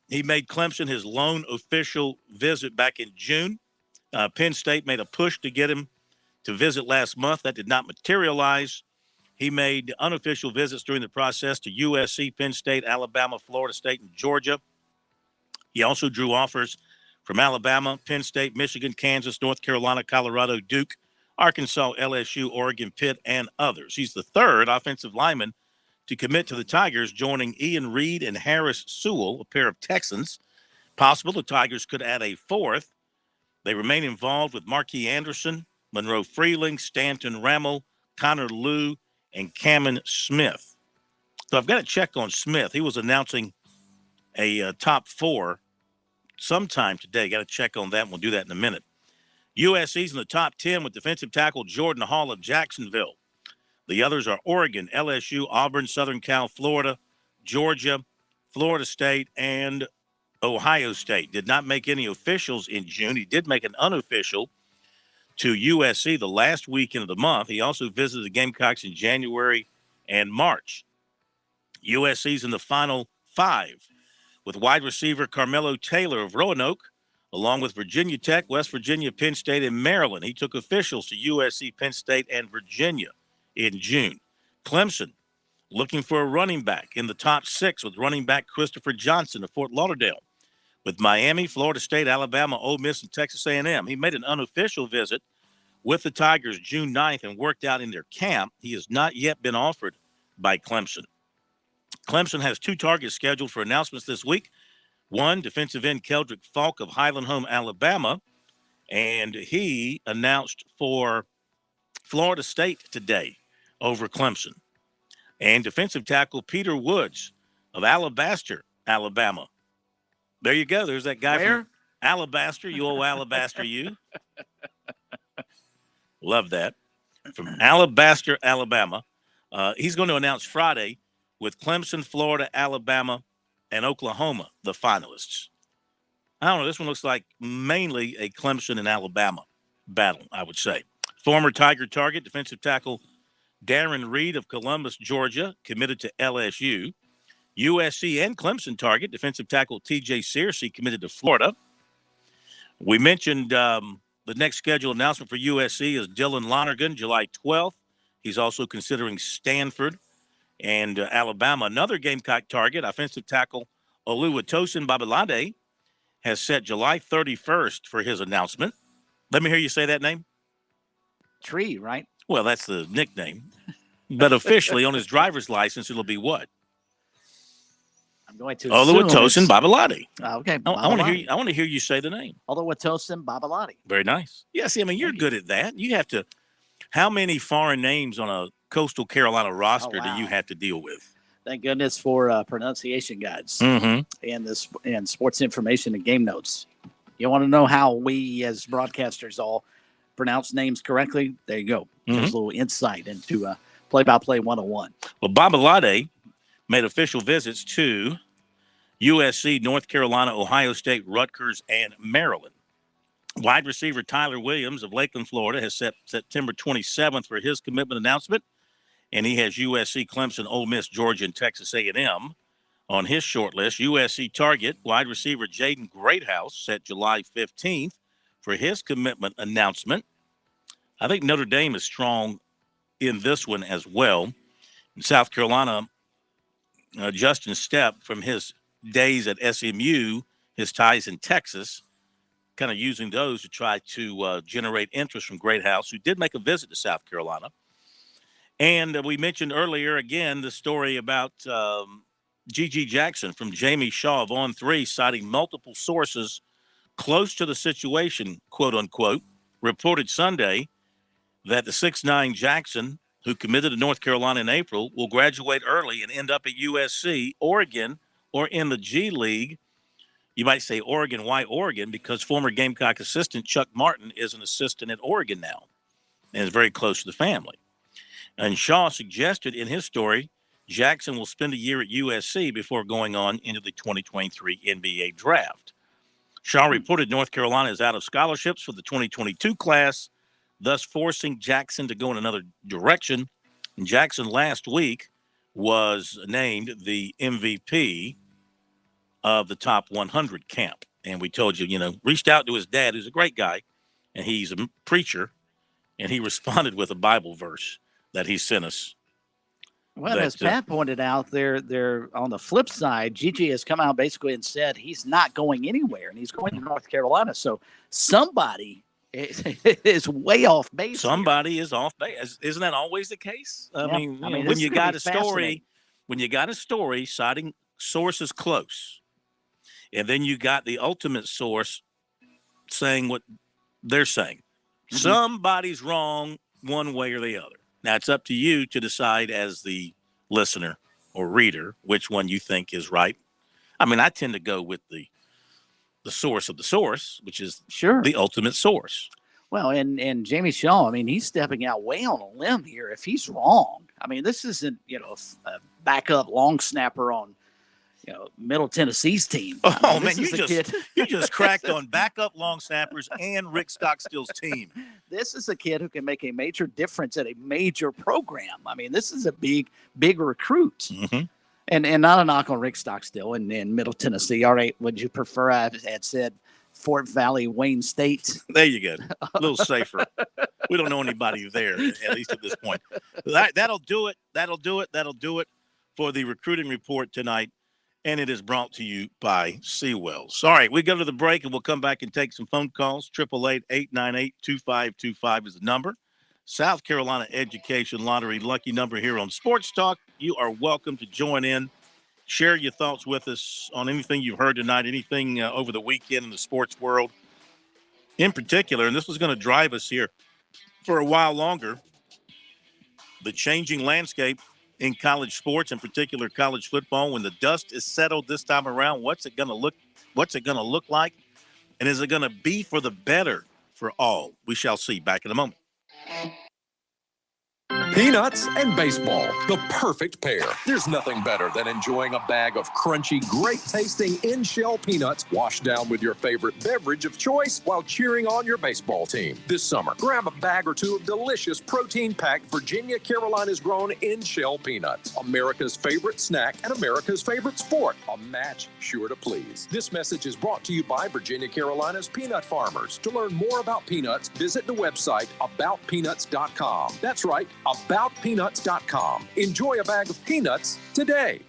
He made Clemson his lone official visit back in June. Penn State made a push to get him to visit last month. That did not materialize. He made unofficial visits during the process to USC, Penn State, Alabama, Florida State, and Georgia. He also drew offers from Alabama, Penn State, Michigan, Kansas, North Carolina, Colorado, Duke, Arkansas, LSU, Oregon, Pitt, and others. He's the third offensive lineman to commit to the Tigers, joining Ian Reed and Harris Sewell, a pair of Texans. Possible the Tigers could add a fourth. They remain involved with Marquis Anderson, Monroe Freeling, Stanton Rammel, Connor Liu, and Cameron Smith. So I've got to check on Smith. He was announcing a top four sometime today. Got to check on that, and we'll do that in a minute. USC's in the top 10 with defensive tackle Jordan Hall of Jacksonville. The others are Oregon, LSU, Auburn, Southern Cal, Florida, Georgia, Florida State, and Ohio State. Did not make any officials in June. He did make an unofficial to USC the last weekend of the month. He also visited the Gamecocks in January and March. USC's in the final five with wide receiver Carmelo Taylor of Roanoke, along with Virginia Tech, West Virginia, Penn State, and Maryland. He took officials to USC, Penn State, and Virginia in June. Clemson looking for a running back in the top six with running back Christopher Johnson of Fort Lauderdale. With Miami, Florida State, Alabama, Ole Miss, and Texas A&M. He made an unofficial visit with the Tigers June 9th and worked out in their camp. He has not yet been offered by Clemson. Clemson has two targets scheduled for announcements this week. One, defensive end Keldrick Falk of Highland Home, Alabama, and he announced for Florida State today over Clemson. And defensive tackle Peter Woods of Alabaster, Alabama. There you go. There's that guy from Alabaster. You old Alabaster, you. Love that. From Alabaster, Alabama. He's going to announce Friday with Clemson, Florida, Alabama, and Oklahoma, the finalists. I don't know. This one looks like mainly a Clemson and Alabama battle, I would say. Former Tiger target, defensive tackle Darren Reed of Columbus, Georgia, committed to LSU. USC and Clemson target, defensive tackle TJ Searcy, committed to Florida. We mentioned the next scheduled announcement for USC is Dylan Lonergan, July 12th. He's also considering Stanford and Alabama. Another Gamecock target, offensive tackle Oluwatosin Babalade, has set July 31st for his announcement. Let me hear you say that name. Tree, right? Well, that's the nickname. But officially on his driver's license, it'll be what? I'm going to Oluwatosin Babalade. Okay. I want to hear you say the name. Oluwatosin Babalade. Very nice. Yeah, see, I mean, you're good at that. You have to. How many foreign names on a Coastal Carolina roster do you have to deal with? Thank goodness for pronunciation guides and sports information and game notes. You want to know how we as broadcasters all pronounce names correctly? There you go. There's a little insight into play-by-play 101. Well, Babalade made official visits to USC, North Carolina, Ohio State, Rutgers, and Maryland. Wide receiver Tyler Williams of Lakeland, Florida, has set September 27th for his commitment announcement, and he has USC, Clemson, Ole Miss, Georgia, and Texas A&M on his short list. USC target wide receiver Jaden Greathouse set July 15th for his commitment announcement. I think Notre Dame is strong in this one as well. In South Carolina, Justin Stepp, from his days at SMU, his ties in Texas, kind of using those to try to generate interest from Greathouse, who did make a visit to South Carolina. And we mentioned earlier, again, the story about G.G. Jackson from Jamie Shaw of On3, citing multiple sources close to the situation, quote unquote, reported Sunday that the 6'9" Jackson, who committed to North Carolina in April, will graduate early and end up at USC, Oregon, or in the G League. You might say Oregon. Why Oregon? Because former Gamecock assistant Chuck Martin is an assistant at Oregon now and is very close to the family. And Shaw suggested in his story Jackson will spend a year at USC before going on into the 2023 NBA draft. Shaw reported North Carolina is out of scholarships for the 2022 class, thus forcing Jackson to go in another direction. And Jackson last week was named the MVP of the top 100 camp. And we told you, reached out to his dad, who's a great guy, and he's a preacher, and he responded with a Bible verse that he sent us. Well, as Pat pointed out, they're on the flip side, Gigi has come out basically and said he's not going anywhere, and he's going to North Carolina. So somebody is way off base. Somebody is off base. Isn't that always the case? I mean, when you got a story citing sources close, and then you got the ultimate source saying what they're saying, somebody's wrong one way or the other. Now, it's up to you to decide as the listener or reader which one you think is right. I mean, I tend to go with the source of the source, which is the ultimate source. Well, and Jamie Shaw, I mean, he's stepping out way on a limb here if he's wrong. I mean, this isn't, a backup long snapper on, Middle Tennessee's team. Oh, man, you just cracked on backup long snappers and Rick Stockstill's team. This is a kid who can make a major difference at a major program. I mean, this is a big recruit. And not a knock on Rick Stockstill in Middle Tennessee. All right, would you prefer I had said Fort Valley, Wayne State? There you go. A little safer. We don't know anybody there, at least at this point. That'll do it. That'll do it for the recruiting report tonight. And it is brought to you by Seawells. All right, we go to the break, and we'll come back and take some phone calls. 888-898-2525 is the number. South Carolina Education Lottery lucky number here on Sports Talk. You are welcome to join in. Share your thoughts with us on anything you've heard tonight, anything over the weekend in the sports world in particular. And this was going to drive us here for a while longer. The changing landscape in college sports, in particular college football, when the dust is settled this time around, what's it going to look like? And is it going to be for the better for all? We shall see. Back in a moment. Peanuts and baseball, the perfect pair. There's nothing better than enjoying a bag of crunchy, great-tasting in-shell peanuts washed down with your favorite beverage of choice while cheering on your baseball team. This summer, grab a bag or two of delicious protein-packed Virginia Carolina's grown in-shell peanuts. America's favorite snack and America's favorite sport. A match sure to please. This message is brought to you by Virginia Carolina's peanut farmers. To learn more about peanuts, visit the website aboutpeanuts.com. That's right, aboutpeanuts.com. Enjoy a bag of peanuts today.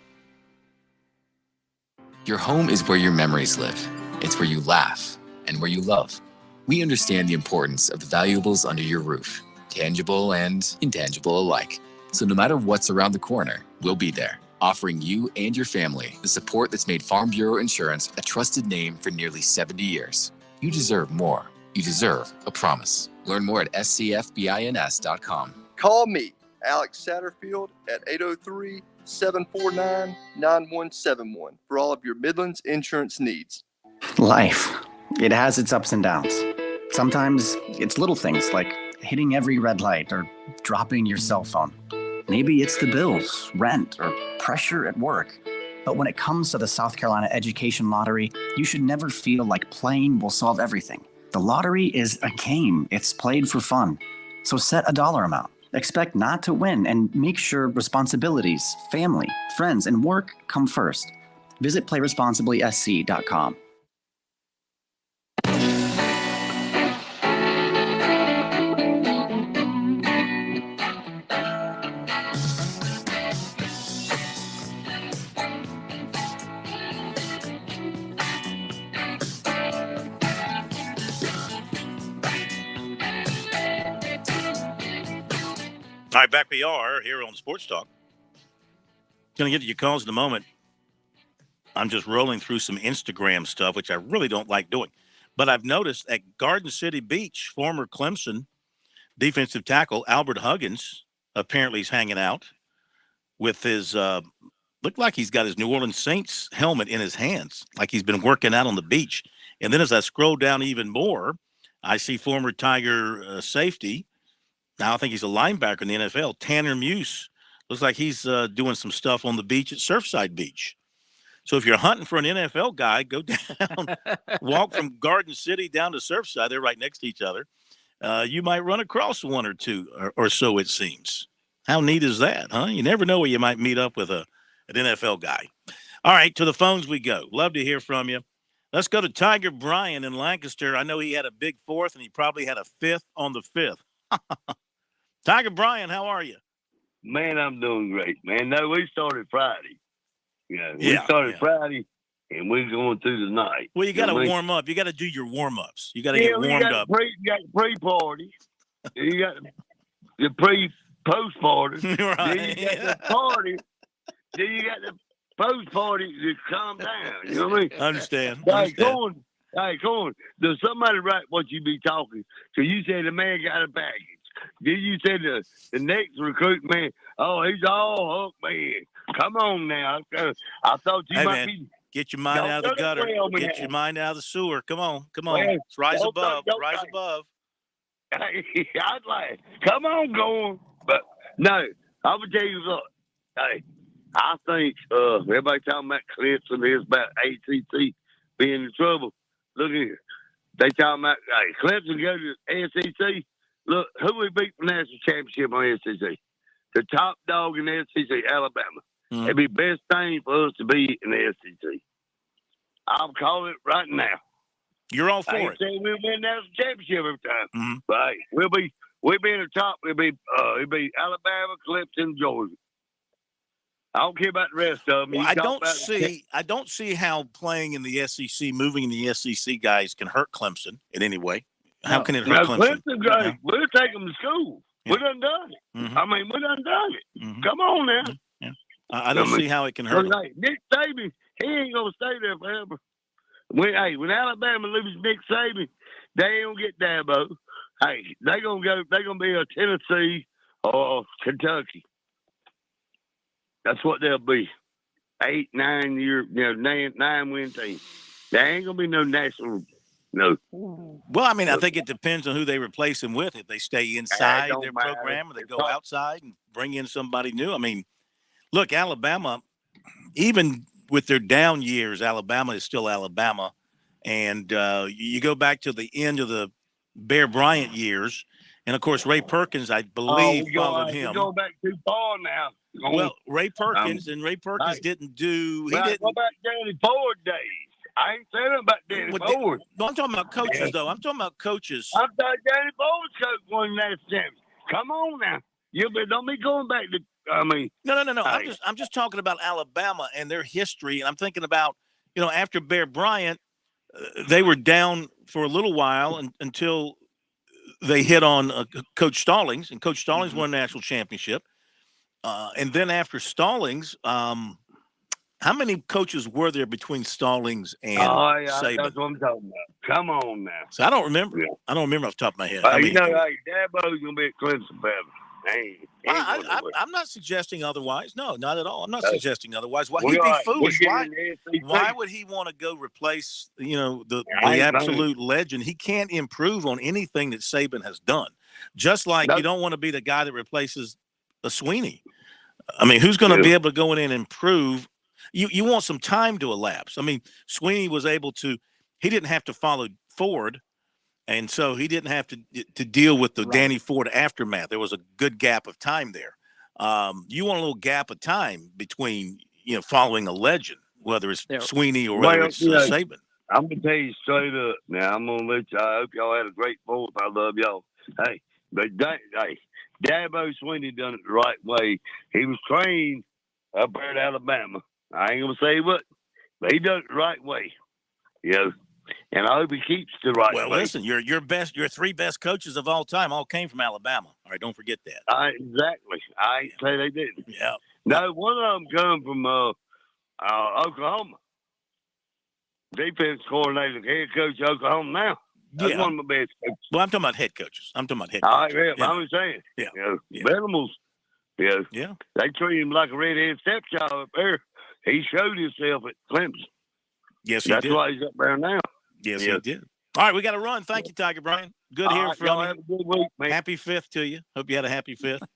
Your home is where your memories live. It's where you laugh and where you love. We understand the importance of the valuables under your roof, tangible and intangible alike. So no matter what's around the corner, we'll be there, offering you and your family the support that's made Farm Bureau Insurance a trusted name for nearly 70 years. You deserve more. You deserve a promise. Learn more at scfbins.com. Call me, Alex Satterfield, at 803-749-9171 for all of your Midlands insurance needs. Life, it has its ups and downs. Sometimes it's little things like hitting every red light or dropping your cell phone. Maybe it's the bills, rent, or pressure at work. But when it comes to the South Carolina Education Lottery, you should never feel like playing will solve everything. The lottery is a game. It's played for fun. So set a dollar amount. Expect not to win and make sure responsibilities, family, friends, and work come first. Visit playresponsiblysc.com. All right, back we are here on Sports Talk. Going to get to your calls in a moment. I'm just rolling through some Instagram stuff, which I really don't like doing. But I've noticed at Garden City Beach, former Clemson defensive tackle Albert Huggins apparently is hanging out with his looked like he's got his New Orleans Saints helmet in his hands, like he's been working out on the beach. And then as I scroll down even more, I see former Tiger safety. Now I think he's a linebacker in the NFL, Tanner Muse. Looks like he's doing some stuff on the beach at Surfside Beach. So if you're hunting for an NFL guy, go down, walk from Garden City down to Surfside. They're right next to each other. You might run across one or two or so, it seems. How neat is that, huh? You never know where you might meet up with an NFL guy. All right, to the phones we go. Love to hear from you. Let's go to Tiger Bryan in Lancaster. I know he had a big fourth, and he probably had a fifth on the fifth. Tiger Bryan, how are you? Man, I'm doing great, man. No, we started Friday. We started Friday, and we're going through the night. Well, you got to warm up. You got to do your warm-ups. You got to get warmed up. You got the pre-party. You got the post party. Right. Then you got the party. Then you got the post party to calm down. You know what I mean? Understand. Hey, Corn, does somebody write what you be talking? So you said the man got a baggage. Then you said the next recruit man, oh, he's all hooked, man. Come on now. I thought you might be. Get your mind out of the gutter. Get your mind out of the sewer. Come on. Let's rise above. Rise above. I'd like, come on, going. But no, I'm gonna tell you what. Hey, I think everybody talking about Clemson is about ACC being in trouble. Look here, they talking about Clemson go to the SEC. Look, who we beat for national championship on SEC? The top dog in the SEC, Alabama. Mm-hmm. It'd be best thing for us to be in the SEC. I'm calling it right now. You're all for it. I ain't saying we'll win national championship every time, mm-hmm. but hey, we'll be in the top. It'll be Alabama, Clemson, Georgia. I don't care about the rest of them. Well, I don't see how playing in the SEC, moving in the SEC, guys, can hurt Clemson in any way. How can it hurt Clemson? Clemson, we'll take them to school. Yeah. We done it. Mm-hmm. I mean, we done it. Mm-hmm. Come on now. Yeah. I don't see how it can hurt them. Nick Saban, he ain't going to stay there forever. When Alabama loses Nick Saban, they ain't going to get Dabo. Hey, they're going to be a Tennessee or Kentucky. That's what they'll be. 8, 9 year, 9-win team. There ain't going to be no national. No. Well, I mean, I think it depends on who they replace him with. If they stay inside their program or they go outside and bring in somebody new. I mean, look, Alabama, even with their down years, Alabama is still Alabama. And you go back to the end of the Bear Bryant years. And, of course, Ray Perkins, I believe, followed him. Go back too far now. Well, Ray Perkins, didn't do – he didn't – Go back Danny Ford days. I ain't saying about Danny Ford. No, I'm talking about coaches, though. I'm talking about coaches. I'm talking Danny Ford's coach won national championship. Come on now. Don't be going back to No. I'm just talking about Alabama and their history. And I'm thinking about, after Bear Bryant, they were down for a little while until they hit on Coach Stallings, and Coach Stallings won a national championship. And then after Stallings, how many coaches were there between Stallings and Saban? That's what I'm talking about. Come on now. So I don't remember. Yeah. I don't remember off the top of my head. Dabo's going to be at Clemson forever. I'm not suggesting otherwise. No, not at all. I'm not suggesting otherwise. Why he'd be foolish? Why would he want to go replace, the absolute legend? He can't improve on anything that Saban has done. Just like you don't want to be the guy that replaces a Sweeney. I mean, who's going to be able to go in and improve? You want some time to elapse. I mean, Sweeney was able to – he didn't have to follow Ford, and so he didn't have to deal with the Danny Ford aftermath. There was a good gap of time there. You want a little gap of time between, following a legend, whether it's Sweeney or whether it's Saban. I'm going to tell you straight up. Now, I'm going to let you – I hope y'all had a great fourth. I love y'all. Hey, but Dabo Swinney done it the right way. He was trained up there at Alabama. I ain't going to say what, but he done it the right way. And I hope he keeps the right Well, way. listen, your three best coaches of all time all came from Alabama. All right, don't forget that. Exactly. I ain't say they didn't. Yeah. No, one of them come from Oklahoma. Defense coordinator, head coach of Oklahoma now. That's Yeah. one of my best coaches. Well, I'm talking about head coaches. All right, yeah, I'm just saying. Yeah. Venimals, Yeah. they treat him like a redhead stepchild up there. He showed himself at Clemson. Yes, he That's did. why he's up there now. Yes, he did. All right, we got to run. Thank you, Tiger Brian. Good All hearing right, from y'all you. have a good week, man. Happy 5th to you. Hope you had a happy 5th.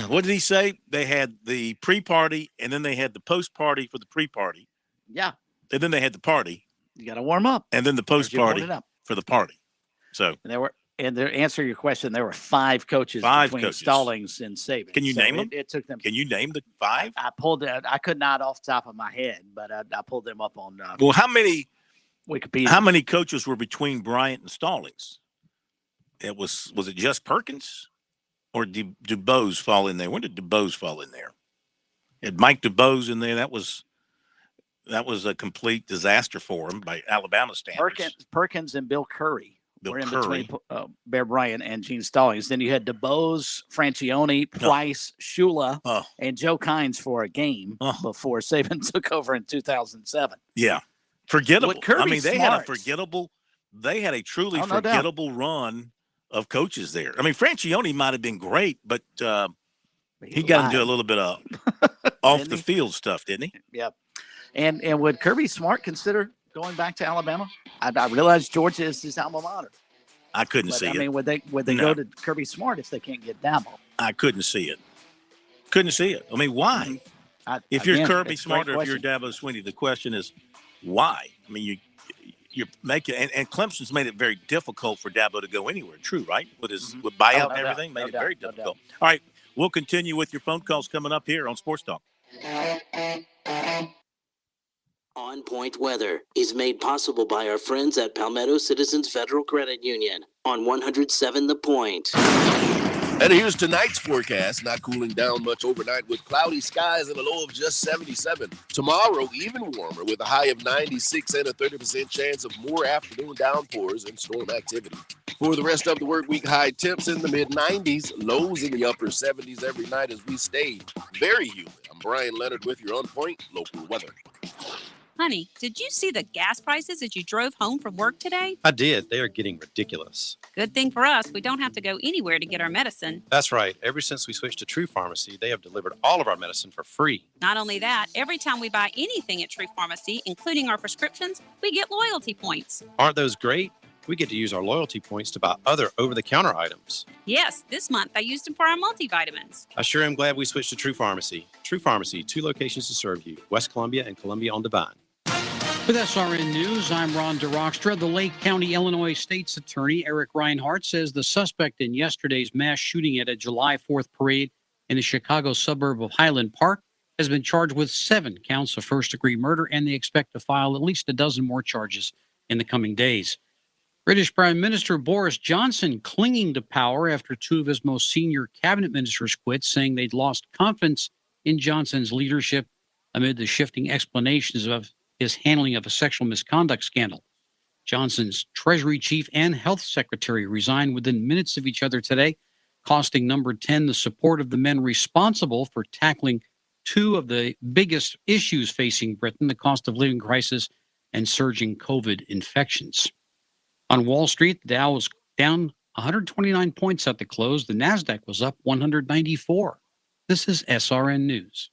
What did he say? They had the pre-party, and then they had the post-party for the pre-party. Yeah. And then they had the party. You got to warm up. And then the As you post-party pointed out. for the party. So And to answer your question, there were 5 coaches between Stallings and Saban. Can you name them? It took them. Can you name the 5? I pulled it. I could not off the top of my head, but I pulled them up on Well, how many Wikipedia. How many coaches were between Bryant and Stallings? Was it just Perkins, or did DuBose fall in there? When did DuBose fall in there? Had Mike DuBose in there? That was a complete disaster for him by Alabama standards. Perkins and Bill Curry were in Curry. between Bear Bryant and Gene Stallings. Then you had DuBose, Francione, Price, Shula, and Joe Kynes for a game before Saban took over in 2007. Yeah. Forgettable. I mean, they had a truly no doubt. forgettable run of coaches there. I mean, Francione might have been great, but he got into a little bit of off the field stuff, didn't he? Yep. And would Kirby Smart consider going back to Alabama? I realize Georgia is his alma mater. I couldn't see it. I mean, would they No. go to Kirby Smart if they can't get Dabo? I couldn't see it. I mean, why? If you're Kirby Smart or if you're Dabo Swinney, the question is why? I mean, you're making and Clemson's made it very difficult for Dabo to go anywhere. True, right? With his with buyout and everything, made it very difficult. All right, we'll continue with your phone calls coming up here on Sports Talk. On Point Weather is made possible by our friends at Palmetto Citizens Federal Credit Union on 107 The Point. And here's tonight's forecast. Not cooling down much overnight with cloudy skies and a low of just 77. Tomorrow, even warmer with a high of 96 and a 30% chance of more afternoon downpours and storm activity. For the rest of the work week, high temps in the mid-90s, lows in the upper 70s every night as we stay very humid. I'm Brian Leonard with your On Point local weather. Honey, did you see the gas prices as you drove home from work today? I did. They are getting ridiculous. Good thing for us, we don't have to go anywhere to get our medicine. That's right. Ever since we switched to True Pharmacy, they have delivered all of our medicine for free. Not only that, every time we buy anything at True Pharmacy, including our prescriptions, we get loyalty points. Aren't those great? We get to use our loyalty points to buy other over-the-counter items. Yes, this month I used them for our multivitamins. I sure am glad we switched to True Pharmacy. True Pharmacy, 2 locations to serve you, West Columbia and Columbia on Divine. With SRN News, I'm Ron DeRockstra. The Lake County, Illinois State's Attorney Eric Reinhart says the suspect in yesterday's mass shooting at a July 4th parade in the Chicago suburb of Highland Park has been charged with 7 counts of first-degree murder, and they expect to file at least a dozen more charges in the coming days. British Prime Minister Boris Johnson clinging to power after 2 of his most senior cabinet ministers quit, saying they'd lost confidence in Johnson's leadership amid the shifting explanations of his handling of a sexual misconduct scandal. Johnson's Treasury Chief and Health Secretary resigned within minutes of each other today, costing number 10 the support of the men responsible for tackling 2 of the biggest issues facing Britain, the cost of living crisis and surging COVID infections. On Wall Street, the Dow was down 129 points at the close. The NASDAQ was up 194. This is SRN News.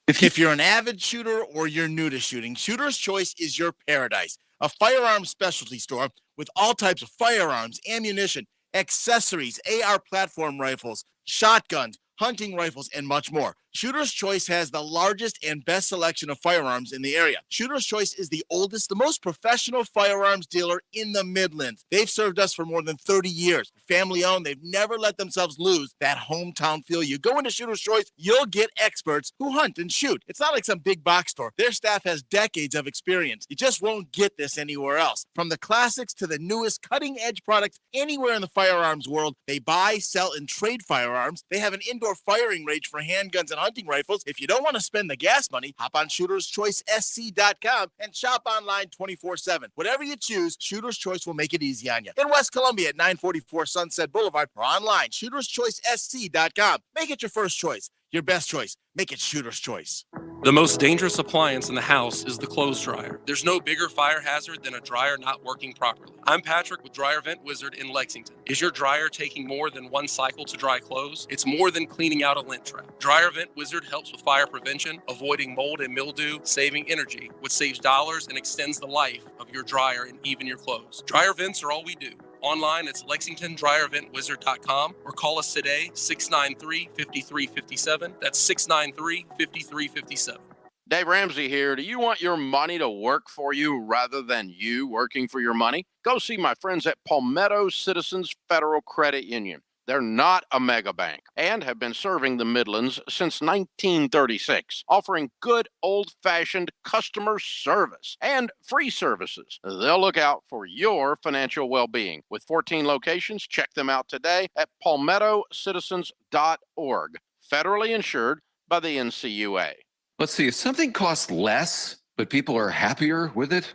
If you're an avid shooter or you're new to shooting, Shooter's Choice is your paradise. A firearms specialty store with all types of firearms, ammunition, accessories, AR platform rifles, shotguns, hunting rifles, and much more. Shooter's Choice has the largest and best selection of firearms in the area. Shooter's Choice is the oldest, the most professional firearms dealer in the Midlands. They've served us for more than 30 years. Family owned, they've never let themselves lose that hometown feel. You go into Shooter's Choice, you'll get experts who hunt and shoot. It's not like some big box store. Their staff has decades of experience. You just won't get this anywhere else. From the classics to the newest cutting-edge products anywhere in the firearms world, they buy, sell, and trade firearms. They have an indoor firing range for handguns and and hunting rifles. If you don't want to spend the gas money, hop on ShootersChoiceSC.com and shop online 24/7. Whatever you choose, Shooter's Choice will make it easy on you. In West Columbia at 944 Sunset Boulevard or online, ShootersChoiceSC.com. Make it your first choice, your best choice. Make it Shooter's Choice. The most dangerous appliance in the house is the clothes dryer. There's no bigger fire hazard than a dryer not working properly. I'm Patrick with Dryer Vent Wizard in Lexington. Is your dryer taking more than one cycle to dry clothes? It's more than cleaning out a lint trap. Dryer Vent Wizard helps with fire prevention, avoiding mold and mildew, saving energy, which saves dollars and extends the life of your dryer and even your clothes. Dryer vents are all we do. Online, it's LexingtonDryerVentWizard.com or call us today, 693-5357. That's 693-5357. Dave Ramsey here. Do you want your money to work for you rather than you working for your money? Go see my friends at Palmetto Citizens Federal Credit Union. They're not a mega bank and have been serving the Midlands since 1936, offering good old-fashioned customer service and free services. They'll look out for your financial well-being. With 14 locations, check them out today at palmettocitizens.org. Federally insured by the NCUA. Let's see, if something costs less, but people are happier with it,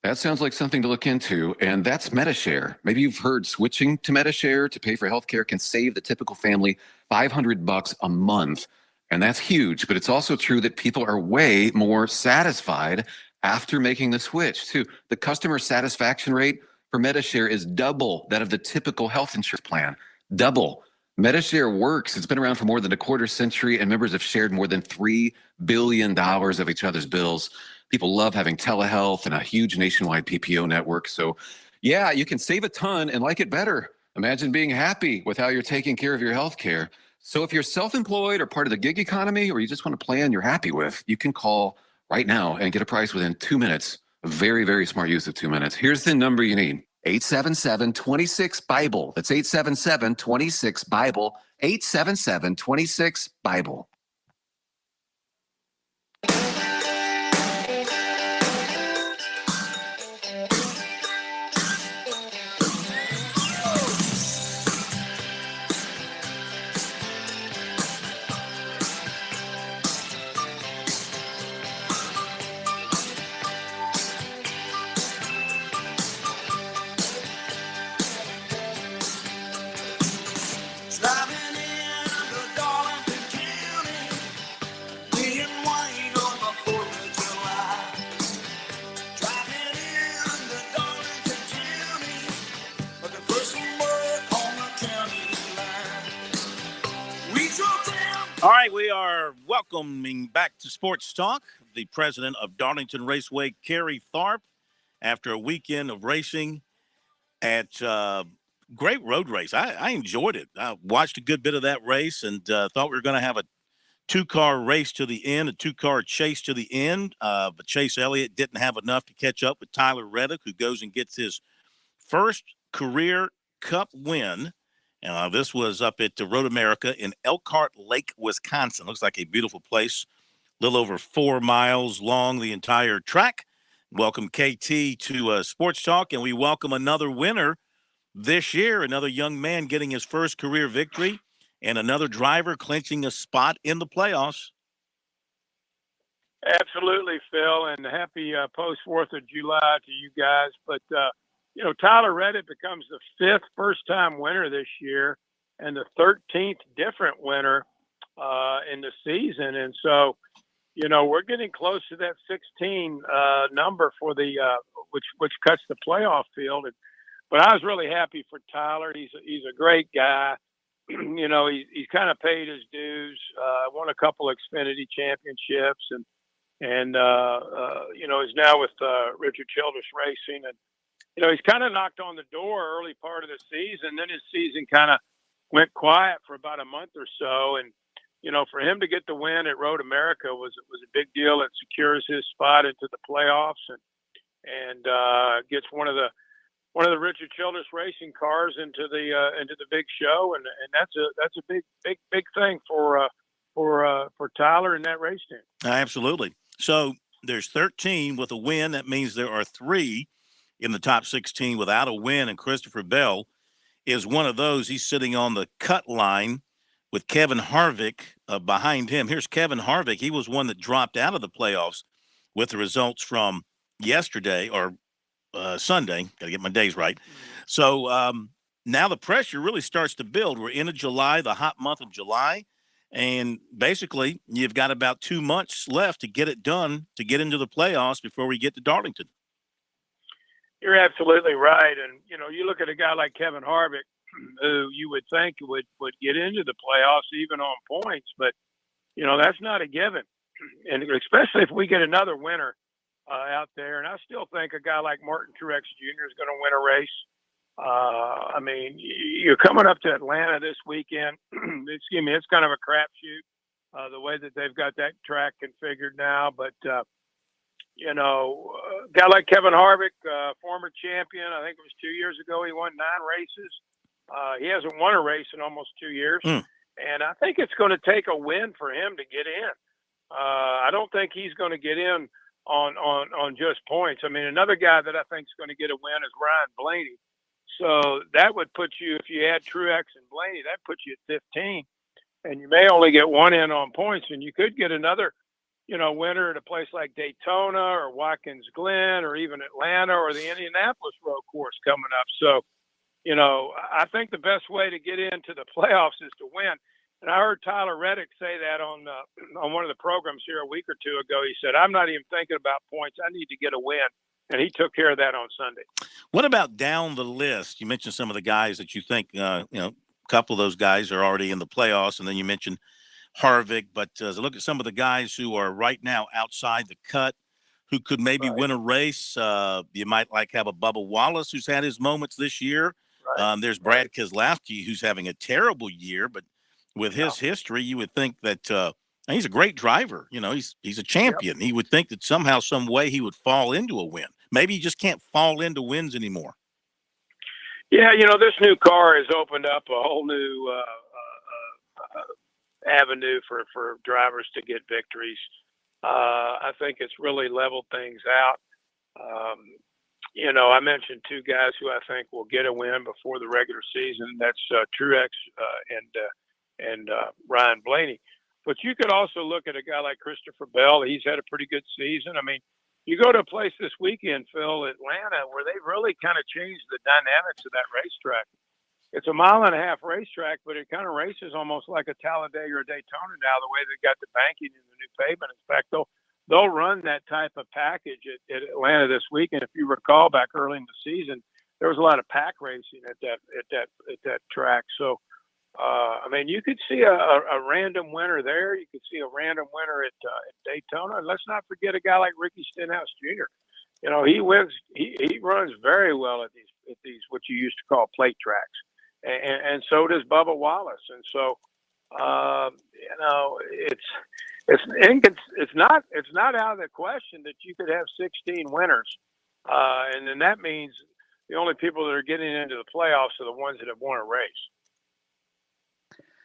that sounds like something to look into, and that's MediShare. Maybe you've heard switching to MediShare to pay for healthcare can save the typical family $500 a month, and that's huge. But it's also true that people are way more satisfied after making the switch, too. The customer satisfaction rate for MediShare is double that of the typical health insurance plan. Double. MediShare works. It's been around for more than a quarter century, and members have shared more than $3 billion of each other's bills. People love having telehealth and a huge nationwide PPO network. So, yeah, you can save a ton and like it better. Imagine being happy with how you're taking care of your health care. So if you're self-employed or part of the gig economy, or you just want a plan you're happy with, you can call right now and get a price within 2 minutes. A very, very smart use of 2 minutes. Here's the number you need. 877-26-BIBLE. That's 877-26-BIBLE. 877-26-BIBLE. All right, we are welcoming back to Sports Talk the president of Darlington Raceway, Kerry Tharp, after a weekend of racing at great road race. I enjoyed it. I watched a good bit of that race and thought we were going to have a two-car race to the end, a two-car chase to the end. But Chase Elliott didn't have enough to catch up with Tyler Reddick, who goes and gets his first career Cup win. This was up at Road America in Elkhart Lake, Wisconsin. Looks like a beautiful place. A little over 4 miles long, the entire track. Welcome, KT, to Sports Talk, and we welcome another winner this year, another young man getting his first career victory, and another driver clinching a spot in the playoffs. Absolutely, Phil, and happy post-4th of July to you guys. But, Tyler Reddick becomes the 5th first-time winner this year and the 13th different winner in the season. And so, we're getting close to that 16 number for the which cuts the playoff field. But I was really happy for Tyler. He's a great guy. He's kind of paid his dues. Won a couple of Xfinity championships, and he's now with Richard Childress Racing, and he's kind of knocked on the door early part of the season. Then his season kind of went quiet for about a month or so, and for him to get the win at Road America was a big deal. It secures his spot into the playoffs and gets one of the Richard Childress Racing cars into the big show, and that's a big thing for Tyler and that race team. Absolutely. So there's 13 with a win. That means there are 3 in the top 16 without a win, and Christopher Bell is one of those. He's sitting on the cut line with Kevin Harvick behind him. Here's Kevin Harvick. He was one that dropped out of the playoffs with the results from yesterday or Sunday. Got to get my days right. So now the pressure really starts to build. We're into July, the hot month of July. And basically, you've got about 2 months left to get it done, to get into the playoffs before we get to Darlington. You're absolutely right. And, you look at a guy like Kevin Harvick, who you would think would get into the playoffs even on points. But, that's not a given. And especially if we get another winner out there. And I still think a guy like Martin Truex Jr. is going to win a race. You're coming up to Atlanta this weekend. Excuse me, it's kind of a crapshoot, the way that they've got that track configured now. But, a guy like Kevin Harvick, former champion, I think it was 2 years ago, he won 9 races. He hasn't won a race in almost 2 years. And I think it's going to take a win for him to get in. I don't think he's going to get in on just points. Another guy that I think is going to get a win is Ryan Blaney. So that would put you, if you add Truex and Blaney, that puts you at 15. And you may only get one in on points, and you could get another, winner at a place like Daytona or Watkins Glen or even Atlanta or the Indianapolis road course coming up. So, I think the best way to get into the playoffs is to win. And I heard Tyler Reddick say that on one of the programs here a week or two ago. He said, I'm not even thinking about points. I need to get a win. And he took care of that on Sunday. What about down the list? You mentioned some of the guys that you think, a couple of those guys are already in the playoffs. And then you mentioned Harvick. But as I look at some of the guys who are right now outside the cut, who could maybe win a race, you might have a Bubba Wallace who's had his moments this year. There's Brad Keselowski, who's having a terrible year, but with his history, you would think that he's a great driver. He's a champion. Yep. He would think that somehow, some way, he would fall into a win. Maybe he just can't fall into wins anymore. Yeah, this new car has opened up a whole new avenue for drivers to get victories. I think it's really leveled things out. I mentioned 2 guys who I think will get a win before the regular season. That's Truex and Ryan Blaney. But you could also look at a guy like Christopher Bell. He's had a pretty good season. You go to a place this weekend, Phil, Atlanta, where they've really kind of changed the dynamics of that racetrack. It's a 1.5 mile racetrack, but it kind of races almost like a Talladega or Daytona now, the way they've got the banking and the new pavement. In fact, they'll run that type of package at Atlanta this weekend. If you recall, back early in the season, there was a lot of pack racing at that track. So, you could see a random winner there. You could see a random winner at Daytona. And let's not forget a guy like Ricky Stenhouse Jr. He runs very well at these what you used to call plate tracks, and so does Bubba Wallace. And so, it's not out of the question that you could have 16 winners, and then that means the only people that are getting into the playoffs are the ones that have won a race.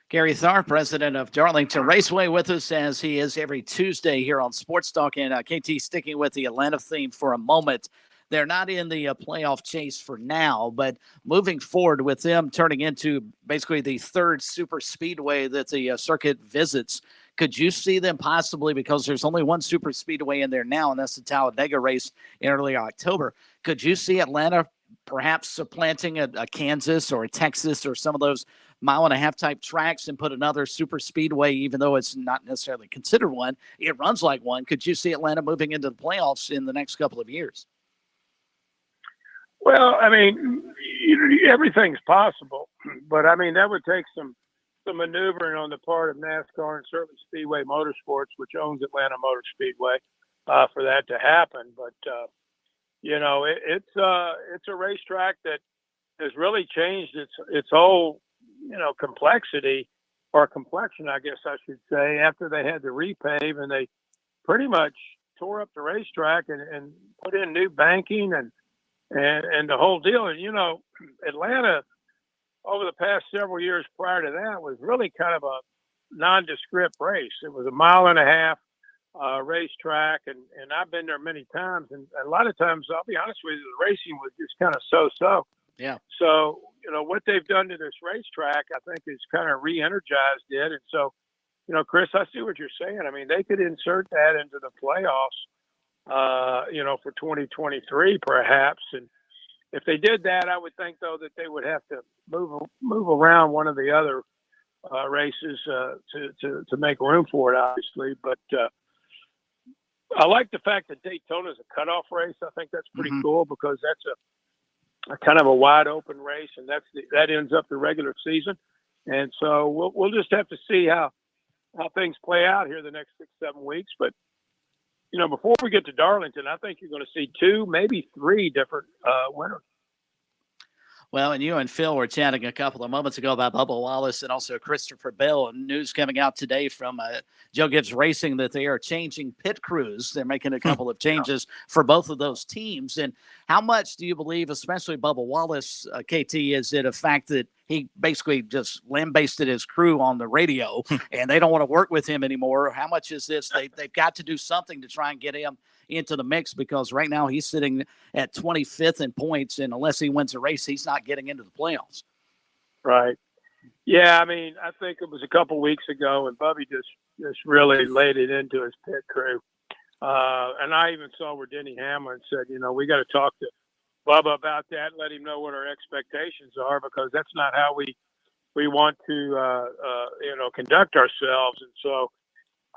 Gary Thar, president of Darlington Raceway, with us as he is every Tuesday here on Sports Talk. And KT, sticking with the Atlanta theme for a moment, they're not in the playoff chase for now, but moving forward with them turning into basically the 3rd super speedway that the circuit visits, could you see them possibly, because there's only one super speedway in there now, and that's the Talladega race in early October, could you see Atlanta perhaps supplanting a Kansas or a Texas or some of those 1.5 mile type tracks and put another super speedway, even though it's not necessarily considered one, it runs like one? Could you see Atlanta moving into the playoffs in the next couple of years? Well, everything's possible, but that would take some maneuvering on the part of NASCAR and certainly Speedway Motorsports, which owns Atlanta Motor Speedway, for that to happen. But it's a racetrack that has really changed its whole complexity, or complexion, I guess I should say, after they had to repave and they pretty much tore up the racetrack and put in new banking and the whole deal. And Atlanta over the past several years prior to that was really kind of a nondescript race. It was a 1.5 mile racetrack, and I've been there many times, and a lot of times, I'll be honest with you, the racing was just kind of so-so. Yeah. So, what they've done to this racetrack, I think, has kind of re-energized it. And so, Chris, I see what you're saying. I mean, they could insert that into the playoffs, for 2023 perhaps. And if they did that, I would think, though, that they would have to move around one of the other races to make room for it, obviously. But I like the fact that Daytona is a cutoff race. I think that's pretty cool because that's a kind of a wide open race, and that ends up the regular season. And so we'll just have to see how things play out here the next 6-7 weeks. But before we get to Darlington, I think you're going to see 2, maybe 3 different winners. Well, and you and Phil were chatting a couple of moments ago about Bubba Wallace and also Christopher Bell. And news coming out today from Joe Gibbs Racing that they are changing pit crews. They're making a couple of changes for both of those teams. And how much do you believe, especially Bubba Wallace, KT, is it a fact that he basically just lambasted his crew on the radio and they don't want to work with him anymore? How much is this? They've got to do something to try and get him into the mix, because right now he's sitting at 25th in points, and unless he wins a race, he's not getting into the playoffs. Right. Yeah, I mean, I think it was a couple weeks ago, and Bubby just really laid it into his pit crew. And I even saw where Denny Hamlin said, we got to talk to Bubba about that, let him know what our expectations are, because that's not how we want to, conduct ourselves. And so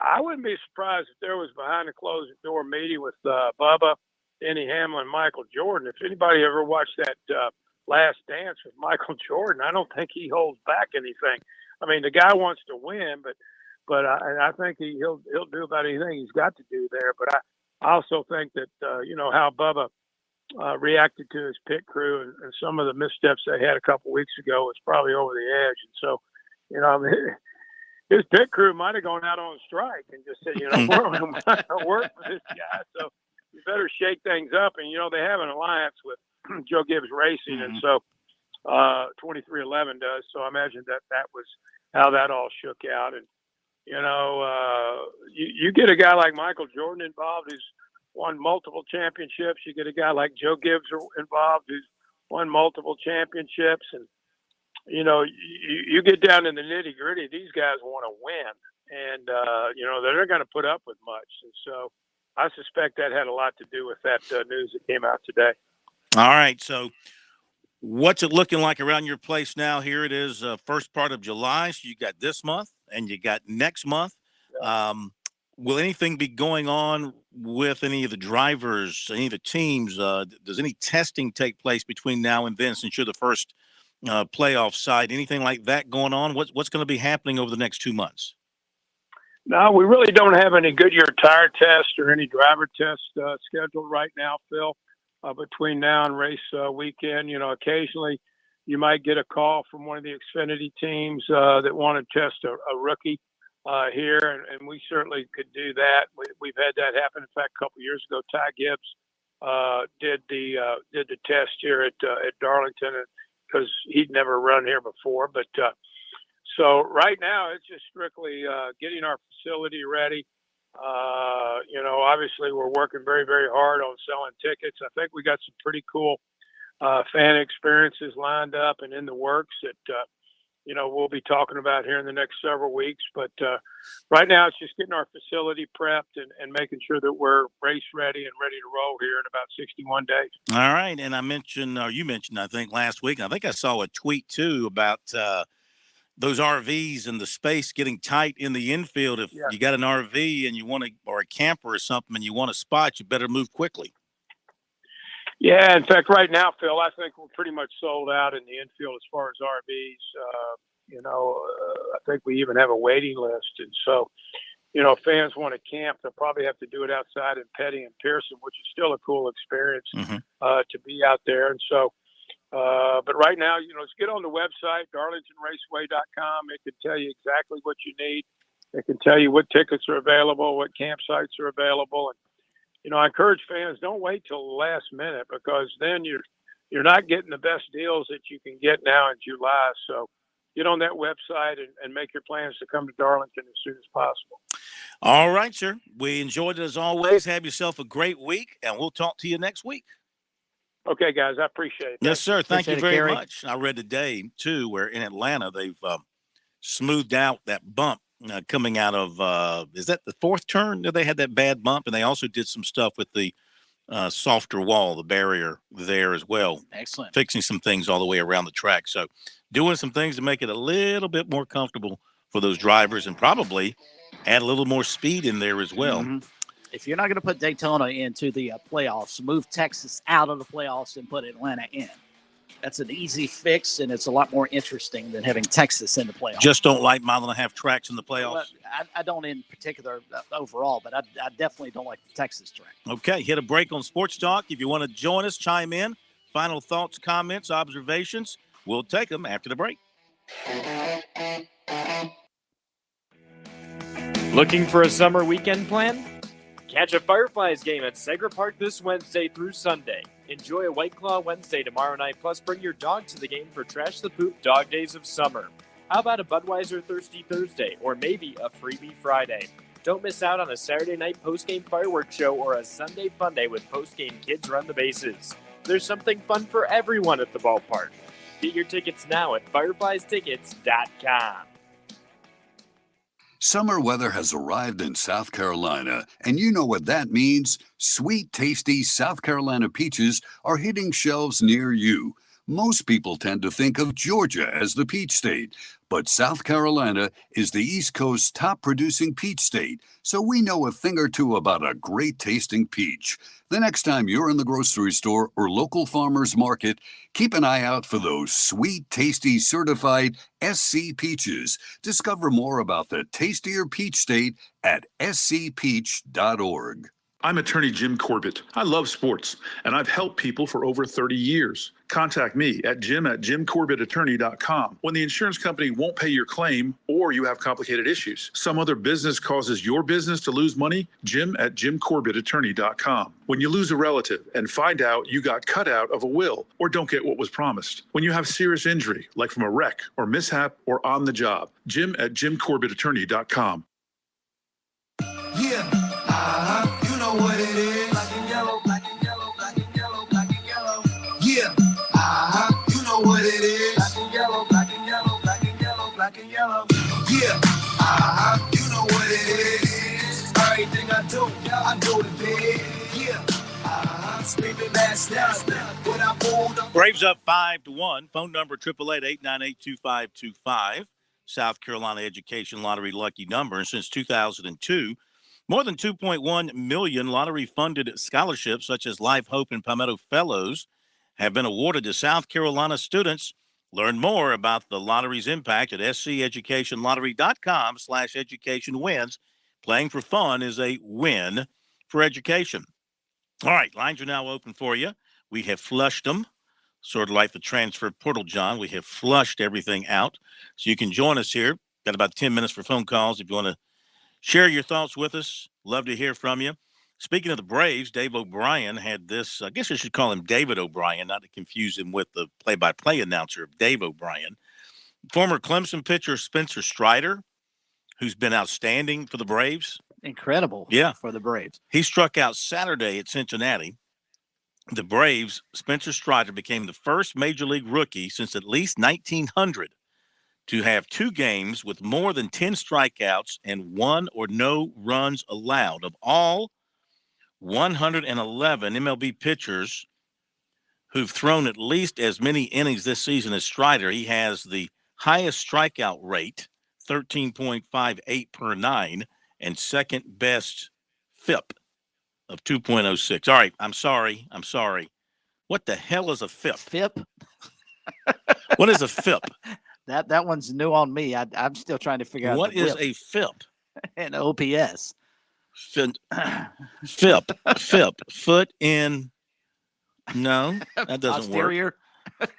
I wouldn't be surprised if there was behind the closed door meeting with Bubba, Denny Hamlin, Michael Jordan. If anybody ever watched that Last Dance with Michael Jordan, I don't think he holds back anything. I mean, the guy wants to win, but I think he'll do about anything he's got to do there. But I also think that how Bubba reacted to his pit crew and some of the missteps they had a couple weeks ago was probably over the edge. And so, his pit crew might have gone out on strike and just said, we're going to work for this guy. So you better shake things up. And, they have an alliance with Joe Gibbs Racing. And so 2311 does. So I imagine that was how that all shook out. And, you get a guy like Michael Jordan involved who's won multiple championships. You get a guy like Joe Gibbs involved who's won multiple championships. And, you get down in the nitty gritty, these guys want to win, and, they're not going to put up with much. And so I suspect that had a lot to do with that news that came out today. All right. So what's it looking like around your place now? Here it is, first part of July. So you got this month and you got next month. Will anything be going on with any of the drivers, any of the teams? Does any testing take place between now and then, since you're the first playoff side? Anything like that going on? What's going to be happening over the next 2 months? No, we really don't have any Goodyear tire tests or any driver tests scheduled right now, Phil. Between now and race weekend, occasionally you might get a call from one of the Xfinity teams that want to test a rookie here, and we certainly could do that. We've had that happen. In fact, a couple of years ago, Ty Gibbs did the test here at Darlington, because he'd never run here before. But so right now it's just strictly getting our facility ready. Obviously we're working very, very hard on selling tickets. I think we got some pretty cool fan experiences lined up and in the works that, we'll be talking about here in the next several weeks. But right now it's just getting our facility prepped and making sure that we're race ready and ready to roll here in about 61 days. All right. And you mentioned, I think last week, I think I saw a tweet too about those RVs and the space getting tight in the infield. If you got an RV and you want to, or a camper or something, and you want a spot, you better move quickly. Yeah, in fact, right now, Phil, I think we're pretty much sold out in the infield as far as RVs. I think we even have a waiting list. And so, if fans want to camp, they'll probably have to do it outside in Petty and Pearson, which is still a cool experience to be out there. And so, but right now, let's get on the website, darlingtonraceway.com. It can tell you exactly what you need. It can tell you what tickets are available, what campsites are available. And, I encourage fans, don't wait till the last minute, because then you're not getting the best deals that you can get now in July. So get on that website and make your plans to come to Darlington as soon as possible. All right, sir. We enjoyed it as always. Have yourself a great week, and we'll talk to you next week. Okay, guys, I appreciate it. Yes, sir. Thank you Appreciate it, very Gary. much. I read today, too, where in Atlanta they've smoothed out that bump coming out of, is that the fourth turn that they had that bad bump? And they also did some stuff with the softer wall, the barrier there as well. Excellent. Fixing some things all the way around the track. So doing some things to make it a little bit more comfortable for those drivers and probably add a little more speed in there as well. Mhm. If you're not going to put Daytona into the playoffs, move Texas out of the playoffs and put Atlanta in. That's an easy fix, and it's a lot more interesting than having Texas in the playoffs. Just don't like mile-and-a-half tracks in the playoffs. Well, I don't in particular overall, but I definitely don't like the Texas track. Okay, hit a break on Sports Talk. If you want to join us, chime in. Final thoughts, comments, observations, we'll take them after the break. Looking for a summer weekend plan? Catch a Fireflies game at Segra Park this Wednesday through Sunday. Enjoy a White Claw Wednesday tomorrow night, plus bring your dog to the game for Trash the Poop Dog Days of Summer. How about a Budweiser Thirsty Thursday, or maybe a Freebie Friday? Don't miss out on a Saturday night postgame fireworks show or a Sunday fun day with postgame Kids Run the Bases. There's something fun for everyone at the ballpark. Get your tickets now at firefliestickets.com. Summer weather has arrived in South Carolina, and you know what that means. Sweet, tasty South Carolina peaches are hitting shelves near you. Most people tend to think of Georgia as the peach state, but South Carolina is the East Coast's top producing peach state, so we know a thing or two about a great tasting peach. The next time you're in the grocery store or local farmer's market, keep an eye out for those sweet, tasty, certified SC peaches. Discover more about the tastier peach state at scpeach.org. I'm attorney Jim Corbett. I love sports, and I've helped people for over 30 years. Contact me at jim@jimcorbettattorney.com when the insurance company won't pay your claim or you have complicated issues. Some other business causes your business to lose money, jim@jimcorbettattorney.com. When you lose a relative and find out you got cut out of a will or don't get what was promised. When you have serious injury, like from a wreck or mishap or on the job, jim@jimcorbettattorney.com. Yeah, you know what it is. Black and yellow, black and yellow, black and yellow, black and yellow. Yeah, you know what it is. Black and yellow, black and yellow, black and yellow, black and yellow. Yeah, you know what it is. Everything I do it big. Yeah, screaming last night when I pulled up. Braves up 5-1. Phone number 888-982-2525. South Carolina Education Lottery lucky number. And since 2002, more than 2.1 million lottery-funded scholarships, such as Life, Hope, and Palmetto Fellows, have been awarded to South Carolina students. Learn more about the lottery's impact at sceducationlottery.com/educationwins. Playing for fun is a win for education. All right, lines are now open for you. We have flushed them, sort of like the transfer portal, John. We have flushed everything out. So you can join us here. Got about 10 minutes for phone calls if you want to share your thoughts with us. Love to hear from you. Speaking of the Braves, Dave O'Brien had this. I guess I should call him David O'Brien, not to confuse him with the play-by-play announcer of Dave O'Brien. Former Clemson pitcher Spencer Strider, who's been outstanding for the Braves. Incredible for the Braves. He struck out Saturday at Cincinnati. The Braves, Spencer Strider, became the first Major League rookie since at least 1900 to have 2 games with more than 10 strikeouts and 1 or no runs allowed. Of all 111 MLB pitchers who've thrown at least as many innings this season as Strider, he has the highest strikeout rate, 13.58 per 9, and second best FIP of 2.06. All right, I'm sorry. What the hell is a FIP? FIP? What is a FIP? That one's new on me. I'm still trying to figure out what is a FIP. And OPS. FIP. Foot in. No, that doesn't Posterior. work.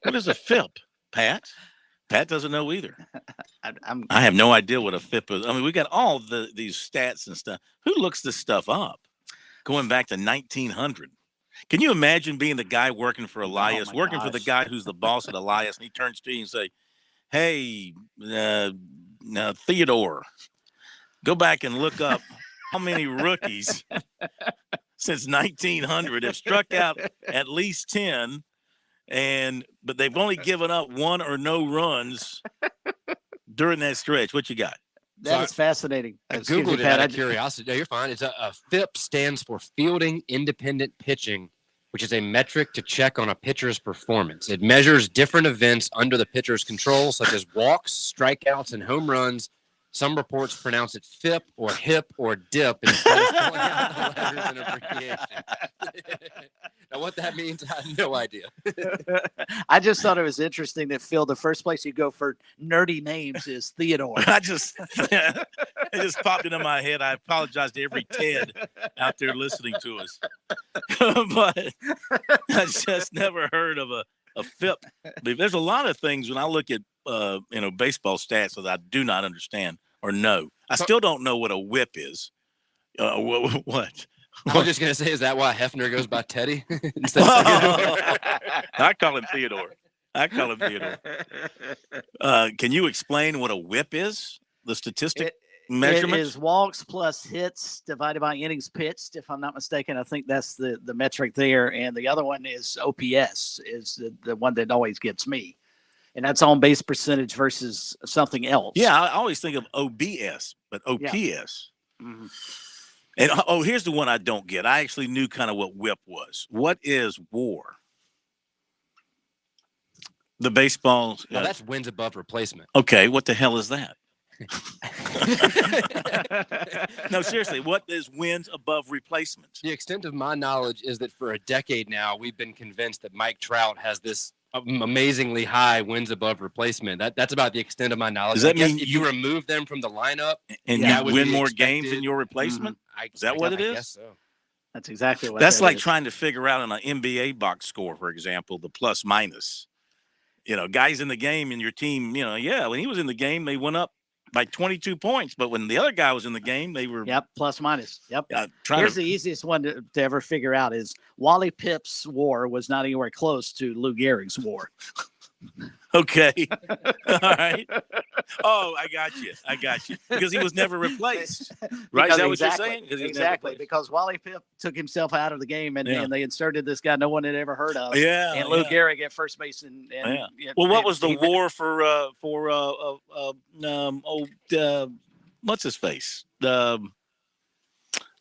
What is a FIP, Pat? Pat doesn't know either. I have no idea what a FIP is. I mean, we got all these stats and stuff. Who looks this stuff up? Going back to 1900. Can you imagine being the guy working for Elias, working for the guy who's the boss at Elias, and he turns to you and say, "Hey, Theodore, go back and look up how many rookies since 1900 have struck out at least 10, but they've only given up 1 or no runs during that stretch. What you got? That is fascinating. I Excuse Googled me, it Pat. out of curiosity. No, you're fine. It's a FIP stands for Fielding Independent Pitching, which is a metric to check on a pitcher's performance. It measures different events under the pitcher's control, such as walks, strikeouts, and home runs. Some reports pronounce it FIP or HIP or DIP instead of spelling out the letters in abbreviation. Now, what that means, I have no idea. I just thought it was interesting that, Phil, the first place you go for nerdy names is Theodore. It just popped into my head. I apologize to every Ted out there listening to us. But I just never heard of a FIP. There's a lot of things when I look at baseball stats that I do not understand or know. I still don't know what a whip is. What? I was just going to say, is that why Hefner goes by Teddy instead of Theodore? I call him Theodore. Can you explain what a whip is? The statistic measurement? It is walks plus hits divided by innings pitched. If I'm not mistaken, I think that's the metric there. And the other one is OPS, is the one that always gets me. And that's on base percentage versus something else. Yeah, I always think of OBS, but OPS. Yeah. Mm-hmm. And here's the one I don't get. I actually knew kind of what whip was. What is WAR? The baseball. Well, that's wins above replacement. Okay, what the hell is that? No, seriously, what is wins above replacement? The extent of my knowledge is that for a decade now, we've been convinced that Mike Trout has this amazingly high wins above replacement. That's about the extent of my knowledge. Does that mean if you remove them from the lineup and you win more games than your replacement? Mm-hmm. Is that what it is? I guess so. That's exactly what that's that like is. Trying to figure out on an NBA box score, for example, the plus minus. Guys in the game in your team, when he was in the game, they went up by 22 points. But when the other guy was in the game, they were plus minus. Here's the easiest one to ever figure out is Wally Pipp's WAR was not anywhere close to Lou Gehrig's WAR. Okay. All right. Oh, I got you. Because he was never replaced. Right? Is that what you're saying? Exactly. Because Wally Pipp took himself out of the game and they inserted this guy no one had ever heard of. Yeah. And Lou Gehrig at first base. Well, what was the WAR for what's his face?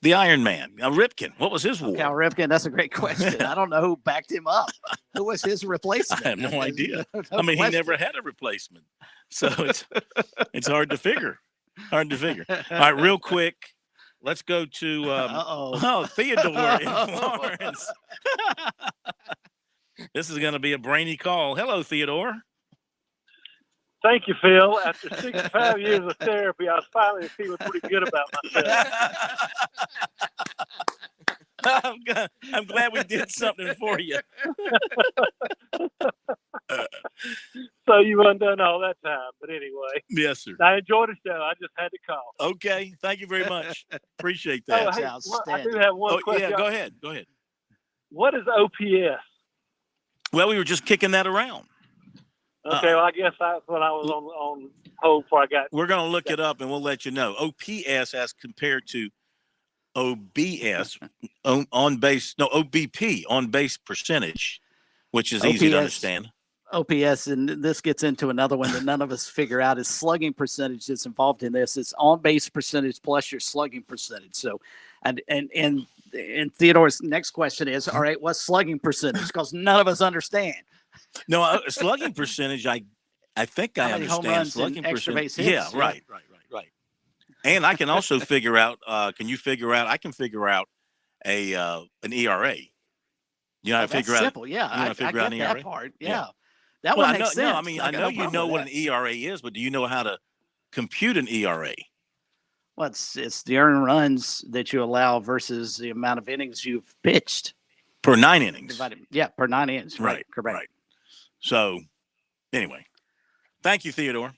The Iron Man, Ripken. What was his WAR? Cal Ripken. That's a great question. I don't know who backed him up. Who was his replacement? I have no idea. He never had a replacement, so it's hard to figure. All right, real quick, let's go to Theodore in Florence. This is going to be a brainy call. Hello, Theodore. Thank you, Phil. After 65 years of therapy, I was finally feeling pretty good about myself. I'm glad we did something for you. So you undone all that time. But anyway. Yes, sir. I enjoyed the show. I just had to call. Okay. Thank you very much. Appreciate that. I do have one question. Yeah, go ahead. What is OPS? Well, we were just kicking that around. Okay, well, I guess that's what I was on hold before I got. We're going to look it up and we'll let you know. OPS as compared to OBS, OBP, on base percentage, which is easy to understand. OPS, and this gets into another one that none of us figure out, is slugging percentage that's involved in this. It's on base percentage plus your slugging percentage. So, and Theodore's next question is, all right, what's slugging percentage? Because none of us understand. No, slugging percentage, I think I understand slugging percentage. Yeah, right. And I can also figure out, I can figure out an ERA. You know how to figure out? Simple, yeah. I get that part. Yeah. That one makes sense. No, I mean, I know you know what an ERA is, but do you know how to compute an ERA? Well, it's the earned runs that you allow versus the amount of innings you've pitched. Per 9 innings. Per 9 innings. Right. Correct. Right. So, anyway, thank you, Theodore.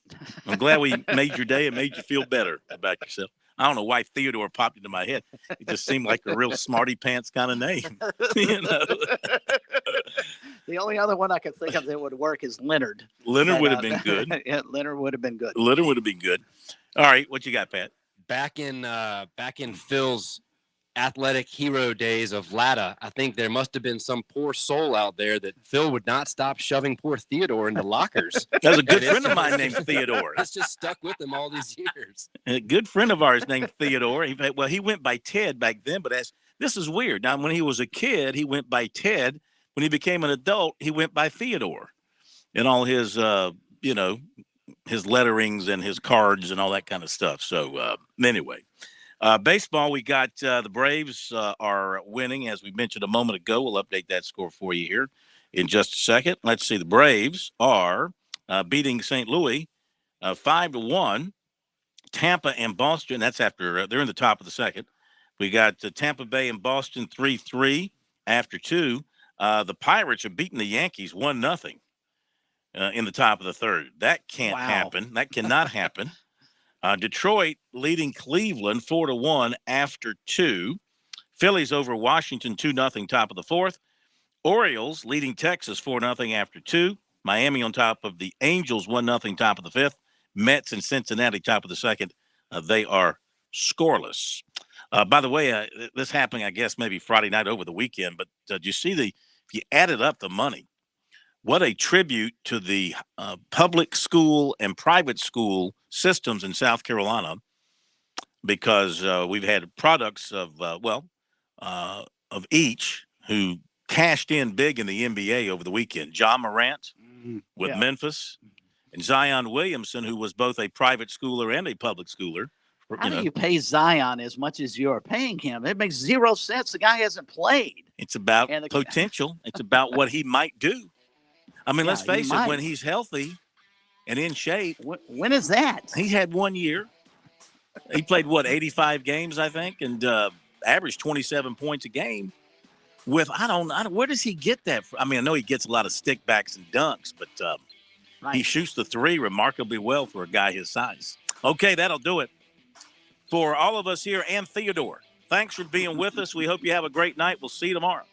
I'm glad we made your day and made you feel better about yourself. I don't know why Theodore popped into my head. It just seemed like a real smarty pants kind of name. The only other one I could think of that would work is Leonard. Leonard would have been good. Yeah, Leonard would have been good. Leonard would have been good. All right, what you got, Pat? Back in Phil's athletic hero days of Latta, I think there must have been some poor soul out there that Phil would not stop shoving poor Theodore into lockers. There's a good friend of mine named Theodore. It's just stuck with him all these years. A good friend of ours named Theodore. He went by Ted back then, but this is weird. Now, when he was a kid, he went by Ted. When he became an adult, he went by Theodore. And all his, his letterings and his cards and all that kind of stuff. So, anyway. Baseball, we got the Braves are winning, as we mentioned a moment ago. We'll update that score for you here in just a second. Let's see. The Braves are beating St. Louis 5-1. Tampa and Boston, that's after they're in the top of the second. We got Tampa Bay and Boston 3-3 after 2. The Pirates are beating the Yankees 1-0 in the top of the third. That can't happen. That cannot happen. Detroit leading Cleveland 4-1 after 2. Phillies over Washington 2-0 top of the fourth. Orioles leading Texas 4-0 after 2. Miami on top of the Angels 1-0 top of the fifth. Mets and Cincinnati top of the second. They are scoreless. By the way, this happened, I guess, maybe Friday night over the weekend. But did you see if you added up the money, what a tribute to the public school and private school systems in South Carolina, because we've had products of each who cashed in big in the NBA over the weekend. John Morant with Memphis, and Zion Williamson, who was both a private schooler and a public schooler. How do you pay Zion as much as you're paying him? It makes zero sense. The guy hasn't played. It's about potential. It's about what he might do. I mean, let's face it, when he's healthy and in shape. When is that? He had 1 year. He played, 85 games, I think, and averaged 27 points a game. I don't know, where does he get that from? I mean, I know he gets a lot of stickbacks and dunks, but he shoots the three remarkably well for a guy his size. Okay, that'll do it for all of us here and Theodore. Thanks for being with us. We hope you have a great night. We'll see you tomorrow.